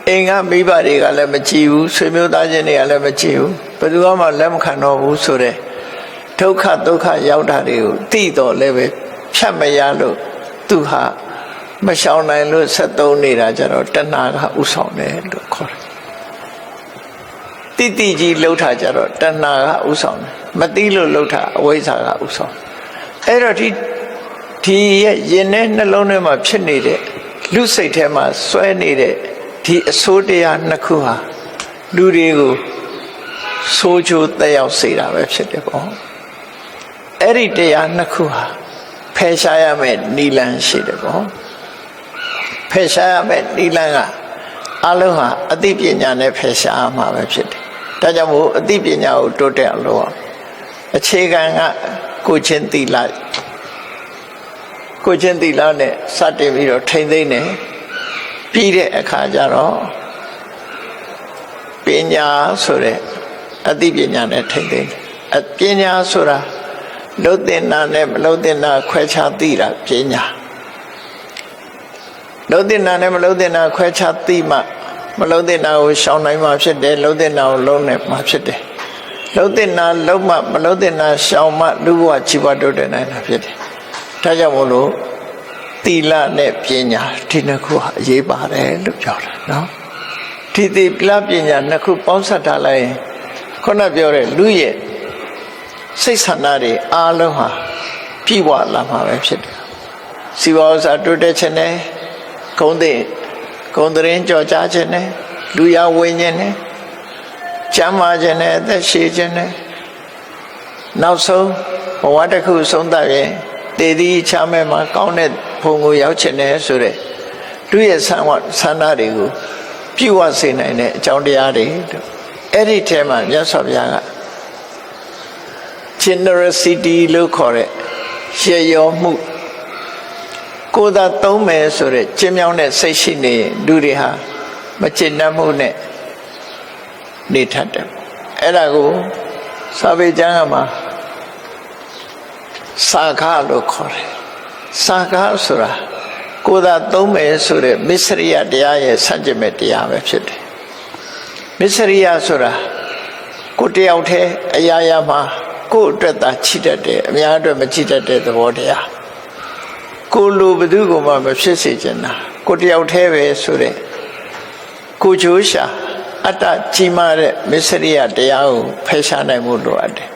အိမ်ကမိဘတွေကလည်းမကြည့်ဘူးဆွေမျိုးသားချင်းတွေကလည်းမကြည့်ဘူးဘယ်သူမှလက်မခံတော့ဘူးဆိုတဲ့ဒုက္ခရောက်တာတွေကိုသိတော့လည်းပဲဖြတ်မရလို့သူဟာမရှောင်နိုင်လို့ဆက်သုံးနေတာကြတော့တဏှာကဥဆောင်တယ်လို့ခေါ်တယ်တိကြီးလှုပ်ထားကြတော့တဏှာကဥဆောင်တယ်မသိလို့လှုပ်ထားအဝိဇ္ဇာကဥဆောင်အဲ့တော့ဒီရဲ့ရင်ထဲနှလုံးထဲမှာဖြစ်နေတဲ့လူစိတ်ထဲမှာစွဲနေတဲ့ဒီအဆိုးတရားနှစ်ခုဟာလူတွေကို ဆိုးချိုးတက်ရောက်စေတာပဲဖြစ်တယ်ပေါ့အဲ့ဒီတရားနှစ်ခုဟာဖယ်ရှားရမယ့်နိလန်းရှိတယ်ပေါ့ဖယ်ရှားရမယ့်နိလန်းကအလုံးဟာအသိပညာနဲ့ဖယ်ရှားမှာပဲဖြစ်တယ်ဒါကြောင့်မို့အသိပညာကိုတိုးတက်အောင်လုပ်အောင်အခြေခံကကိုချင်းသီလကိုချင်းသီလနဲ့စတင်ပြီးတော့ထိမ့်သိမ့်နေပြီးတဲ့အခါကျတော့ပညာဆိုတဲ့အသိပညာနဲ့ထိမ့်သိမ့်တယ်ပညာဆိုတာလုံတင်တာနဲ့မလုံတင်တာခွဲခြားသိတာပညာလုံတင်တာနဲ့မလုံတင်တာခွဲခြားသိမှမလုံတင်တာကိုရှောင်နိုင်မှာဖြစ်တယ်လုံတင်တာကိုလုံးနိုင်မှာဖြစ်တယ်လုံတင်တာလုံးမှမလုံတင်တာရှောင်မှလူဘဝကြီးပွားတိုးတက်နိုင်တာဖြစ်တယ်ဒါကြောင့်မို့လို့သီလနဲ့ပညာဒီနှစ်ခုဟာအရေးပါတယ်လို့ပြောတာနော်ဒီသီလပညာနှစ်ခုပေါင်းစပ်ထားလိုက်ရင်ခုနပြောတဲ့လူရဲ့စိတ်ဆန္ဒတွေအားလုံးဟာပြည့်ဝလာမှာပဲဖြစ်တယ်စီဝါဥစ္စာတိုးတက်ခြင်းနဲ့ဂုဏ်သရင်ကြော်ကြားခြင်းနဲ့လူရဝိညာဉ်နဲ့ကျမ်းမာခြင်းနဲ့အသက်ရှည်ခြင်းနဲ့နောက်ဆုံးဘဝတစ်ခုဆုံးသတ်ရင်တည်တည်ချမဲ့မှာကောင်းတဲ့ဘုံကိုရောက်ခြင်းနဲ့ဆိုတဲ့သူရဲ့ဆန္ဒတွေကိုပြည့်ဝစေနိုင်တဲ့အကြောင်းတရားတွေအဲ့ဒီထဲမှာမြတ်စွာဘုရားက generosity လို့ခေါ်တဲ့ရေရောမှုကိုယ်သာသုံးမယ်ဆိုတဲ့ကျင်းမြောင်းတဲ့စိတ်ရှိနေလူတွေဟာမကျင့်တတ်မှုနဲ့နေထတယ်အဲ့ဒါကိုစာပေကျမ်းမှာစာခလို့ခေါ်တယ်စာခဆိုတာကိုယ်သာသုံးမယ်ဆိုတဲ့မစ္စရိယတရားရဲ့ဆန့်ကျင်မဲ့တရားပဲဖြစ်တယ်မစ္စရိယဆိုတာကိုယ်တယောက်တည်းအရာရာမှာကိုယ်အတွက်သာချစ်တတ်တယ်အများအတွက်မချစ်တတ်တဲ့သဘောတရားကိုလိုဘယ်သူကမှမဖြစ်စေချင်တာကိုတယောက်တည်းပဲဆိုတဲ့ကိုချိုးရှာအတ္တကြီးမားတဲ့မစ္စရိယတရားကိုဖယ်ရှားနိုင်မှုလိုအပ်တယ်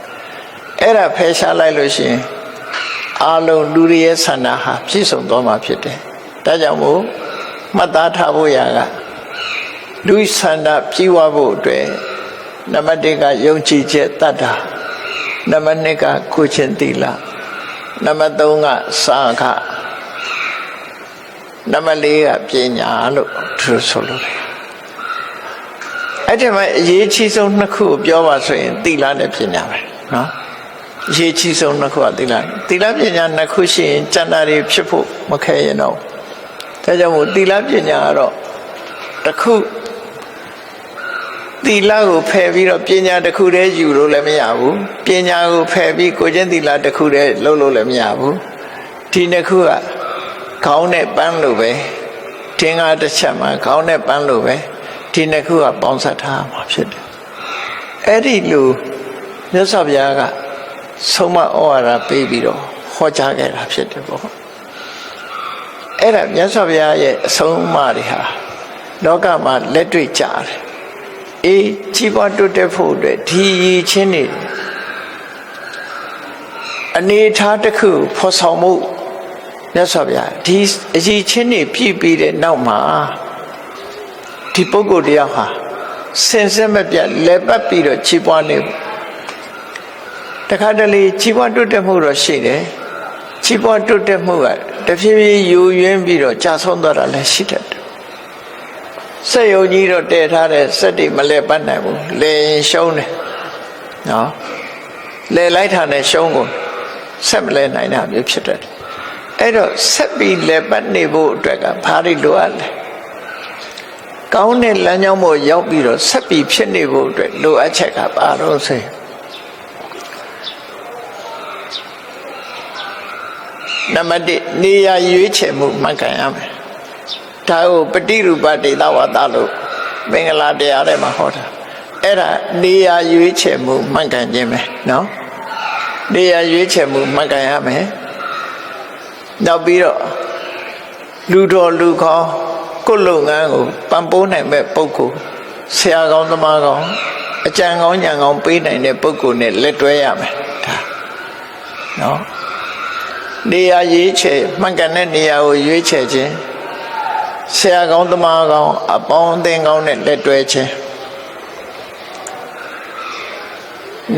အဲ့ဒါဖယ်ရှားလိုက်လို့ရှိရင်အာလုံးလူတွေရဲ့ဆန္ဒဟာပြည့်စုံသွားမှာဖြစ်တယ်ဒါကြောင့်မို့မှတ်သားထားဖို့ရာကလူဆန္ဒပြည့်ဝဖို့အတွက်နံပါတ်1ကယုံကြည်ချက်တတ်တာနံပါတ်2ကကိုချင်းသီလနံပါတ်3ကစာခနံပါတ်4ကပညာလို့သူဆိုလို့တယ်အဲ့ဒီမှာအရေးကြီးဆုံးနှစ်ခုကိုပြောပါဆိုရင်သီလနဲ့ပညာပဲနော်အရေးကြီးဆုံးနှစ်ခုကသီလပညာနှစ်ခုရှိရင်ကျန်တာတွေဖြစ်ဖို့မခဲရင်တော့ဒါကြောင့်မို့သီလပညာကတော့တစ်ခုသီလကိုဖယ်ပြီးတော့ပညာတစ်ခုတည်းယူလို့လည်းမရဘူးပညာကိုဖယ်ပြီးကိုချင်းသီလတစ်ခုတည်းလုပ်လို့လည်းမရဘူးဒီနှစ်ခုကခေါင်းနဲ့ပန်းလို့ပဲထင်ကားတစ်ချက်မှာခေါင်းနဲ့ပန်းလို့ပဲဒီနှစ်ခုကပေါင်းစပ်ထားမှာဖြစ်တယ်အဲ့ဒီလိုမြတ်စွာဘုရားကဆုံးမဩဝါဒပေးပြီးတော့ဟောကြားခဲ့တာဖြစ်တယ်ပေါ့အဲ့ဒါမြတ်စွာဘုရားရဲ့အဆုံးအမတွေဟာလောကမှာလက်တွေ့ကြတယ်အေးကြီးပွားတိုးတက်ဖို့အတွက်ဒီရည်ချင်းနေအနေထားတစ်ခုဖော်ဆောင်မှုမြတ်စွာဘုရားဒီအရည်ချင်းနေပြည့်ပြီးတဲ့နောက်မှာဒီပုဂ္ဂိုလ်တရားဟာစင်စစ်မပြတ်လဲပတ်ပြီးတော့ကြီးပွားနေတခါတလေကြီးပွားတိုးတက်မှုတော့ရှိတယ်ကြီးပွားတိုးတက်မှုကတဖြည်းဖြည်းယိုယွင်းပြီးတော့ကြာဆုံးသွားတာလည်းရှိတတ်တယ်စက်ယုံကြီးတော့တည်ထားတဲ့စက်တွေမလဲပတ်နိုင်ဘူးလဲရင်ရှုံးတယ်နော်လဲလိုက်တာနဲ့ရှုံးကုန်ဆက်မလဲနိုင်တာမျိုးဖြစ်တတ်တယ်အဲ့တော့ဆက်ပြီးလဲပတ်နေဖို့အတွက်ကဘာတွေလိုအပ်လဲကောင်းတဲ့လမ်းကြောင်းပေါ်ရောက်ပြီးတော့ဆက်ပြီးဖြစ်နေဖို့အတွက်လိုအပ်ချက်ကဘာလို့ဆိုနံပါတ်1နေရာရွေးချယ်မှုမှတ်ကန်ရမယ်ဒါကိုပฏิရူပဒေသဝါဒလို့မင်္ဂလာတရားထဲမှာဟောတာအဲ့ဒါနေရာရွေးချယ်မှုမှတ်ကန်ခြင်းပဲနော်နေရာရွေးချယ်မှုမှတ်ကန်ရမယ်နောက်ပြီးတော့လူတော်လူကောင်းကိုယ်လုပ်ငန်းကိုပံ့ပိုးနိုင်မဲ့ပုဂ္ဂိုလ်ဆရာကောင်းသမားကောင်းအကြံကောင်းဉာဏ်ကောင်းပေးနိုင်တဲ့ပုဂ္ဂိုလ်နဲ့လက်တွဲရမယ်ဒါနော်နေရာရွေးချယ်မှန်ကန်တဲ့နေရာကိုရွေးချယ်ခြင်းဆရာကောင်းသမားကောင်းအပေါင်းအသင်းကောင်းနဲ့လက်တွဲခြင်း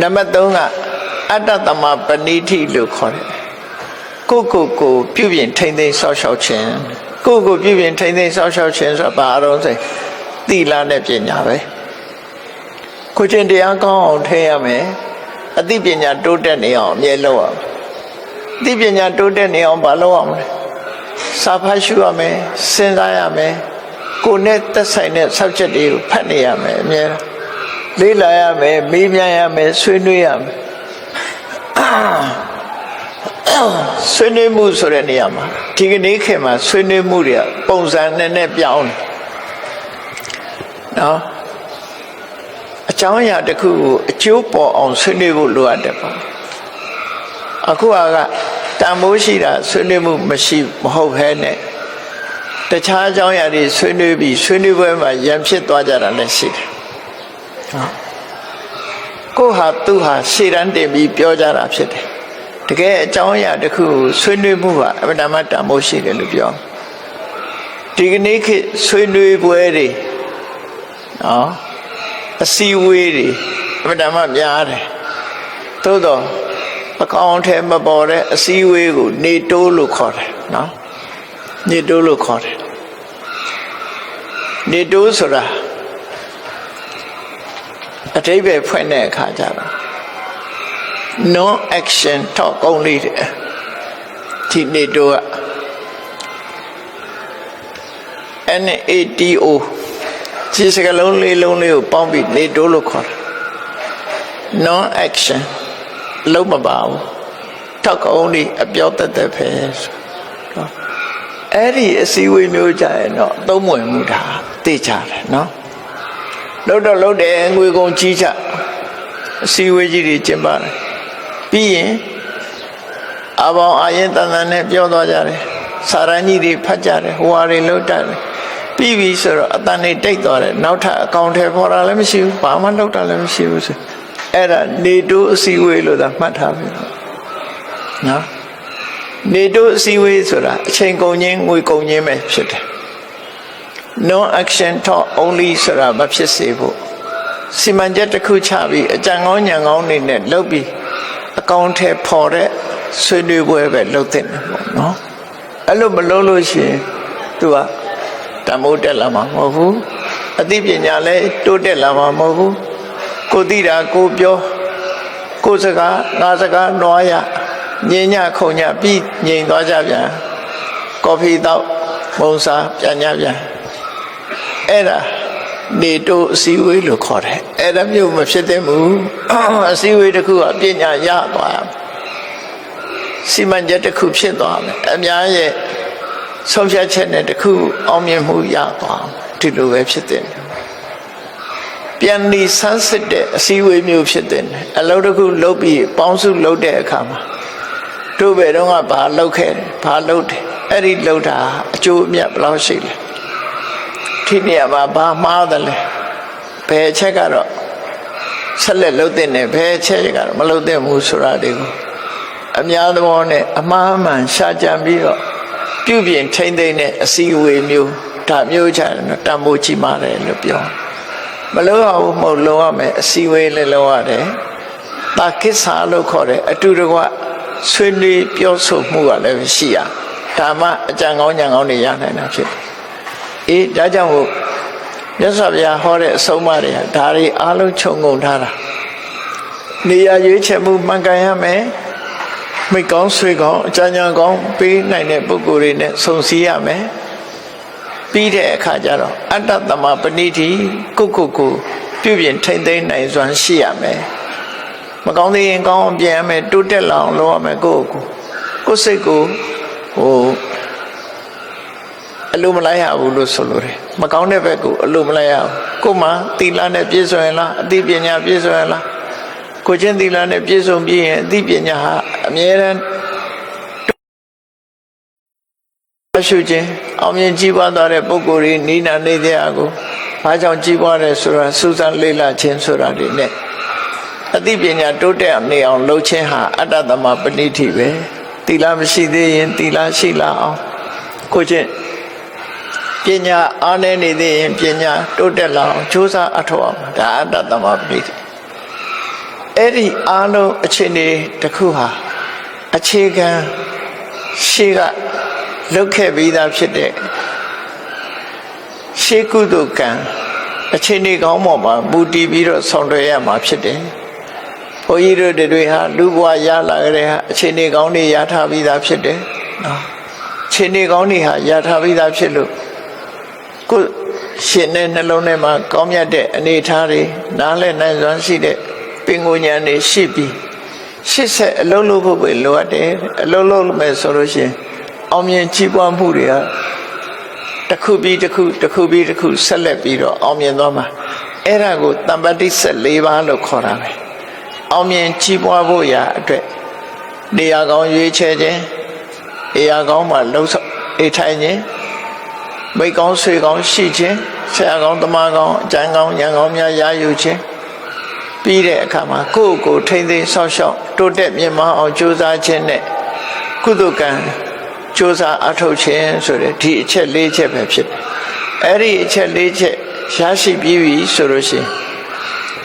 နံပါတ်3ကအတ္တသမပဏိတိလို့ခေါ်တယ်ကိုပြုပြင်ထိမ့်သိမ်းဆောက်ရှောက်ခြင်းကိုပြုပြင်ထိမ့်သိမ်းဆောက်ရှောက်ခြင်းဆိုတာဘာအလုံးစိတ်သီလနဲ့ပညာပဲကိုချင်းတရားကောင်းအောင်ထိရမယ်အသိပညာတိုးတက်နေအောင်အမြဲလုပ်ရမယ်အသိပညာတိုးတက်နေအောင်ဘာလုပ်ရမလဲစာဖတ်ရှုရမယ်စဉ်းစားရမယ်ကိုယ်နဲ့သက်ဆိုင်တဲ့ subject တွေကိုဖတ်နေရမယ်အမြဲလေ့လာရမယ်မေးမြန်းရမယ်ဆွေးနွေးရမယ်ဆွေးနွေးမှုဆိုတဲ့နေရာမှာဒီကနေ့ခေတ်မှာဆွေးနွေးမှုတွေကပုံစံနဲ့ပြောင်းတယ်နော်အကြောင်းအရာတစ်ခုကိုအကျိုးပေါ်အောင်ဆွေးနွေးဖို့လိုအပ်တယ်ပေါ့အခုကတန်ဖိုးရှိတာဆွေးနွေးမှုမရှိမဟုတ်ဘဲနဲ့တခြားအကြောင်းအရာတွေဆွေးနွေးပြီးဆွေးနွေးပွဲမှာရန်ဖြစ်သွားကြတာလည်းရှိတယ်ကိုဟာသူဟာရှေ့တန်းတင်ပြီးပြောကြတာဖြစ်တယ်တကယ်အကြောင်းအရာတစ်ခုကိုဆွေးနွေးမှုကအမှန်တမ်းတန်ဖိုးရှိတယ်လို့ပြောဒီကနေ့ခေတ်ဆွေးနွေးပွဲတွေနော်အစည်းအဝေးတွေအမှန်တမ်းများတယ်သို့တော့အကောင်ထဲမပေါ်တဲ့အစည်းအဝေးကိုနေတိုးလို့ခေါ်တယ်နော်နေတိုးလို့ခေါ်တယ်နေတိုးဆိုတာအတိပ္ပယ်ဖွင့်တဲ့အခါကျတော့ non action talk only ဒီနေတိုးက NATO ဒီစကားလုံးလေးလုံးလေးကိုပေါင်းပြီးနေတိုးလို့ခေါ်တယ် non action လုံးမပါဘူး talk only အပြောတတ်တဲ့ပဲအဲ့ဒီအစည်းအဝေးမျိုးကြရင်တော့သုံးဝင်မှုတာသိကြတယ်နော်လှုပ်တယ်ငွေကုန်ကြီးချအစည်းအဝေးကြီးတွေကျင်းပတယ်ပြီးရင်အပေါင်းအရင်တန်တန်နဲ့ပြောသွားကြတယ်စာရန်ကြီးတွေဖတ်ကြတယ်ဟိုဟာတွေလှုပ်တတ်တယ်ပြီးပြီဆိုတော့အတန်တွေတိတ်သွားတယ်နောက်ထပ်အကောင့်ထဲပေါ်တာလည်းမရှိဘူးဘာမှလှုပ်တာလည်းမရှိဘူးဆိုအဲ့ဒါနေတိုးအစည်းအဝေးလို့သာမှတ်ထားပြီနော်နေတိုးအစည်းအဝေးဆိုတာအချိန်ကုန်ခြင်းငွေကုန်ခြင်းပဲဖြစ်တယ် no action talk only ဆိုတာမဖြစ်စေဖို့စီမံချက်တစ်ခုချပြီးအကြံကောင်းဉာဏ်ကောင်းတွေနဲ့လုပ်ပြီးအကောင့်ထဲပေါ်တဲ့ဆွေးနွေးပွဲပဲလုပ်တဲ့ပေါ့နော်အဲ့လိုမလုပ်လို့ရှိရင်သူကတမိုးတက်လာမှာမဟုတ်ဘူးအသိပညာလည်းတိုးတက်လာမှာမဟုတ်ဘူးကိုသိတာကိုပြောကိုစကားငါစကားနွားရညင်ညခုံညပြီးငြိမ်သွားကြပြန်ကော်ဖီတောက်မုံစားပြန်ကြပြန်အဲ့ဒါနေတိုးအစည်းအဝေးလို့ခေါ်တယ်အဲ့ဒါမျိုးမဖြစ်သင့်ဘူးအစည်းအဝေးတစ်ခုကပညာရသွားစီမံချက်တစ်ခုဖြစ်သွားမယ်အများရဲ့ဆုံးဖြတ်ချက်နဲ့တစ်ခုအောင်မြင်မှုရသွားဒီလိုပဲဖြစ်တဲ့ပြန်လီဆန်းစစ်တဲ့အစည်းအဝေးမျိုးဖြစ်တဲ့အလုပ်တစ်ခုလုပ်ပြီးပေါင်းစုလုပ်တဲ့အခါမှာတို့ဘယ်တော့မှဘာလုပ်ခဲ့တယ်ဘာလုပ်တယ်အဲ့ဒီလုပ်တာအကျိုးအမြတ်ဘယ်လောက်ရှိလဲဒီနေရာမှာဘာမှားတယ်လဲဘယ်အချက်ကတော့ဆက်လက်လုပ်တဲ့နဲ့ဘယ်အချက်ကတော့မလုပ်တဲ့ဘူးဆိုတာတွေကိုအများသဘောနဲ့အမှားမှန်ရှာကြံပြီးတော့ပြုပြင်ထိမ့်သိမ့်တဲ့အစည်းအဝေးမျိုးဒါမျိုးချတယ်နော်တန်ဖိုးကြီးမာတယ်လို့ပြောမလုပ်ရဘူးမဟုတ်လုပ်ရမယ်အစည်းအဝေးလည်းလုပ်ရတယ်တာကိစ္စလို့ခေါ်တယ်အတူတကွဆွေးနွေးပြောဆိုမှုကလည်းရှိရဒါမှအကြံကောင်းဉာဏ်ကောင်းတွေရနိုင်တာဖြစ်တယ်ဒါကြောင့်မို့မြတ်စွာဘုရားဟောတဲ့အဆုံးအမတွေကဒါတွေအားလုံးခြုံငုံထားတာနေရာရွေးချယ်မှုမှန်ကန်ရမယ်မိကောင်းဆွေကောင်းအကြံဉာဏ်ကောင်းပေးနိုင်တဲ့ပုဂ္ဂိုလ်တွေနဲ့ဆုံစည်းရမယ်ပြီးတဲ့အခါကျတော့အတ္တသမပဏိတိကိုပြုပြင်ထိမ့်သိမ်းနိုင်စွမ်းရှိရမယ်မကောင်းသေးရင်ကောင်းအောင်ပြင်ရမယ်တိုးတက်လာအောင်လုပ်ရမယ်ကိုစိတ်ကိုအလိုမလိုက်ရဘူးလို့ဆိုလိုတယ်မကောင်းတဲ့ဘက်ကိုအလိုမလိုက်ရဘူးကိုမှသီလနဲ့ပြည့်စုံရင်လားအသိပညာပြည့်စုံရင်လားကိုချင်းသီလနဲ့ပြည့်စုံပြီးရင်အသိပညာဟာအမြဲတမ်းရှုခြင်းအောင်မြင်ကြီးပွားသွားတဲ့ပုဂ္ဂိုလ်တွေနိနာနေတဲ့အားကိုဘာကြောင့်ကြီးပွားတယ်ဆိုတာစူးစမ်းလေ့လာခြင်းဆိုတာတွေနဲ့အသိပညာတိုးတက်နေအောင်လုပ်ခြင်းဟာအတ္တသမပဏိတိပဲသီလမရှိသေးရင်သီလရှိလာအောင်ကိုချင်းပညာအားနည်းနေသေးရင်ပညာတိုးတက်လာအောင်ကြိုးစားအထောက်အောင်ဒါအတ္တသမပဏိတိ အဲ့ဒီအားလုံးအခြေအနေတစ်ခုဟာအခြေခံရှေးကလုပ်ခဲ့ပြီးသားဖြစ်တဲ့ရှေးကုသိုလ်ကံအခြေအနေကောင်းပေါ်မှာမူတည်ပြီးတော့ဆောင်ရွက်ရမှာဖြစ်တယ်။ဘုန်းကြီးတို့တွေဟာလူဘဝရလာကြတဲ့အခြေအနေကောင်းတွေရထားပြီးသားဖြစ်တယ်နော်။အခြေအနေကောင်းတွေဟာရထားပြီးသားဖြစ်လို့ကိုယ်ရှင်တဲ့နှလုံးထဲမှာကောင်းမြတ်တဲ့အနေအထားတွေနားလည်နိုင်စွမ်းရှိတဲ့ပင်ကိုယ်ဉာဏ်တွေရှိပြီးရှစ်ဆက်အလုံးလုံးဖို့ပဲလိုအပ်တယ်အလုံးလုံးမယ်ဆိုလို့ရှိရင်အောင်မြင်ကြီးပွားမှုတွေကတစ်ခုပြီးတစ်ခုတစ်ခုပြီးတစ်ခုဆက်လက်ပြီးတော့အောင်မြင်သွားမှာအဲ့ဒါကိုတမ္ပတိ14ပါးလို့ခေါ်တာပဲအောင်မြင်ကြီးပွားဖို့ရာအတွက်နေရာကောင်းရွေးချယ်ခြင်းနေရာကောင်းမှာလှုပ်ဆောင်အိထိုင်ခြင်းမိကောင်းဆွေကောင်းရှိခြင်းဆရာကောင်းတမကောင်းအကျဉ်းကောင်းဉာဏ်ကောင်းများရယူခြင်းပြီးတဲ့အခါမှာကိုယ့်ကိုထိမ့်သိမ်းဆောက်ရှောက်တိုးတက်မြင့်မားအောင်ကြိုးစားခြင်းနဲ့ကုသိုလ်ကံကြိုးစားအထောက်ခြင်းဆိုတဲ့ဒီအချက်၄ချက်ပဲဖြစ်တယ်။အဲ့ဒီအချက်၄ချက်ရရှိပြီးပြီဆိုလို့ရှိရင်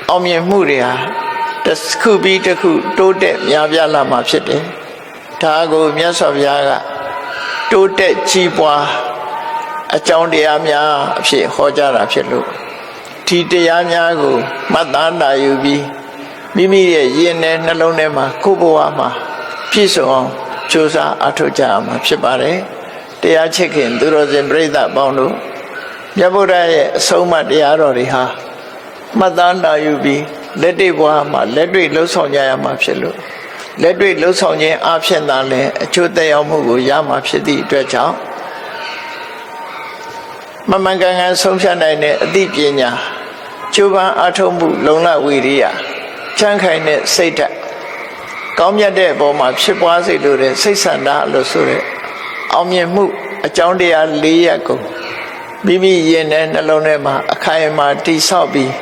အောင်မြင်မှုတွေဟာတစ်ခုပြီးတစ်ခုတိုးတက်များပြားလာမှာဖြစ်တယ်။ဒါကိုမြတ်စွာဘုရားကတိုးတက်ကြီးပွားအကြောင်းတရားများအဖြစ်ဟောကြားတာဖြစ်လို့ဒီတရားများကိုမှတ်သားနိုင်ယူပြီးမိမိရဲ့ယဉ်နဲ့နှလုံးထဲမှာကိုယ်ဘဝမှာပြည့်စုံအောင်ကြိုးစားအထောက်ကြရမှာဖြစ်ပါတယ်တရားချစ်ခင်သူတော်စင်ပြိဿပေါင်းတို့မြတ်ဗုဒ္ဓရဲ့အဆုံးအမတရားတော်တွေဟာမှတ်သားနိုင်ယူပြီးလက်တွေ့ဘဝမှာလက်တွေ့လှုပ်ဆောင်ကြရမှာဖြစ်လို့လက်တွေ့လှုပ်ဆောင်ခြင်းအဖြစ်သာလဲအကျိုးသက်ရောက်မှုကိုရမှာဖြစ်သည့်အတွက်ကြောင့်မမှန်ကန်ကန်ဆုံးဖြတ်နိုင်တဲ့အသိပညာကျိုးပန်းအထောက်မှုလုံလဝိရိယချမ်းခိုင်တဲ့စိတ်ဓာတ်ကောင်းမြတ်တဲ့အပေါ်မှာဖြစ်ပွားစေလိုတဲ့စိတ်ဆန္ဒလို့ဆိုတဲ့အောင်မြင်မှုအကြောင်းတရား၄ရပ်ကိုမိမိရင်နဲ့နှလုံးထဲမှာအခိုင်အမာတည်ဆောက်ပြီး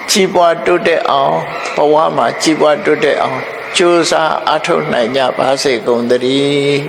ကြီးပွားတိုးတက်အောင်ဘဝမှာကြီးပွားတိုးတက်အောင်ကြိုးစားအထောက်နိုင်ကြပါစေကုန်သတည်း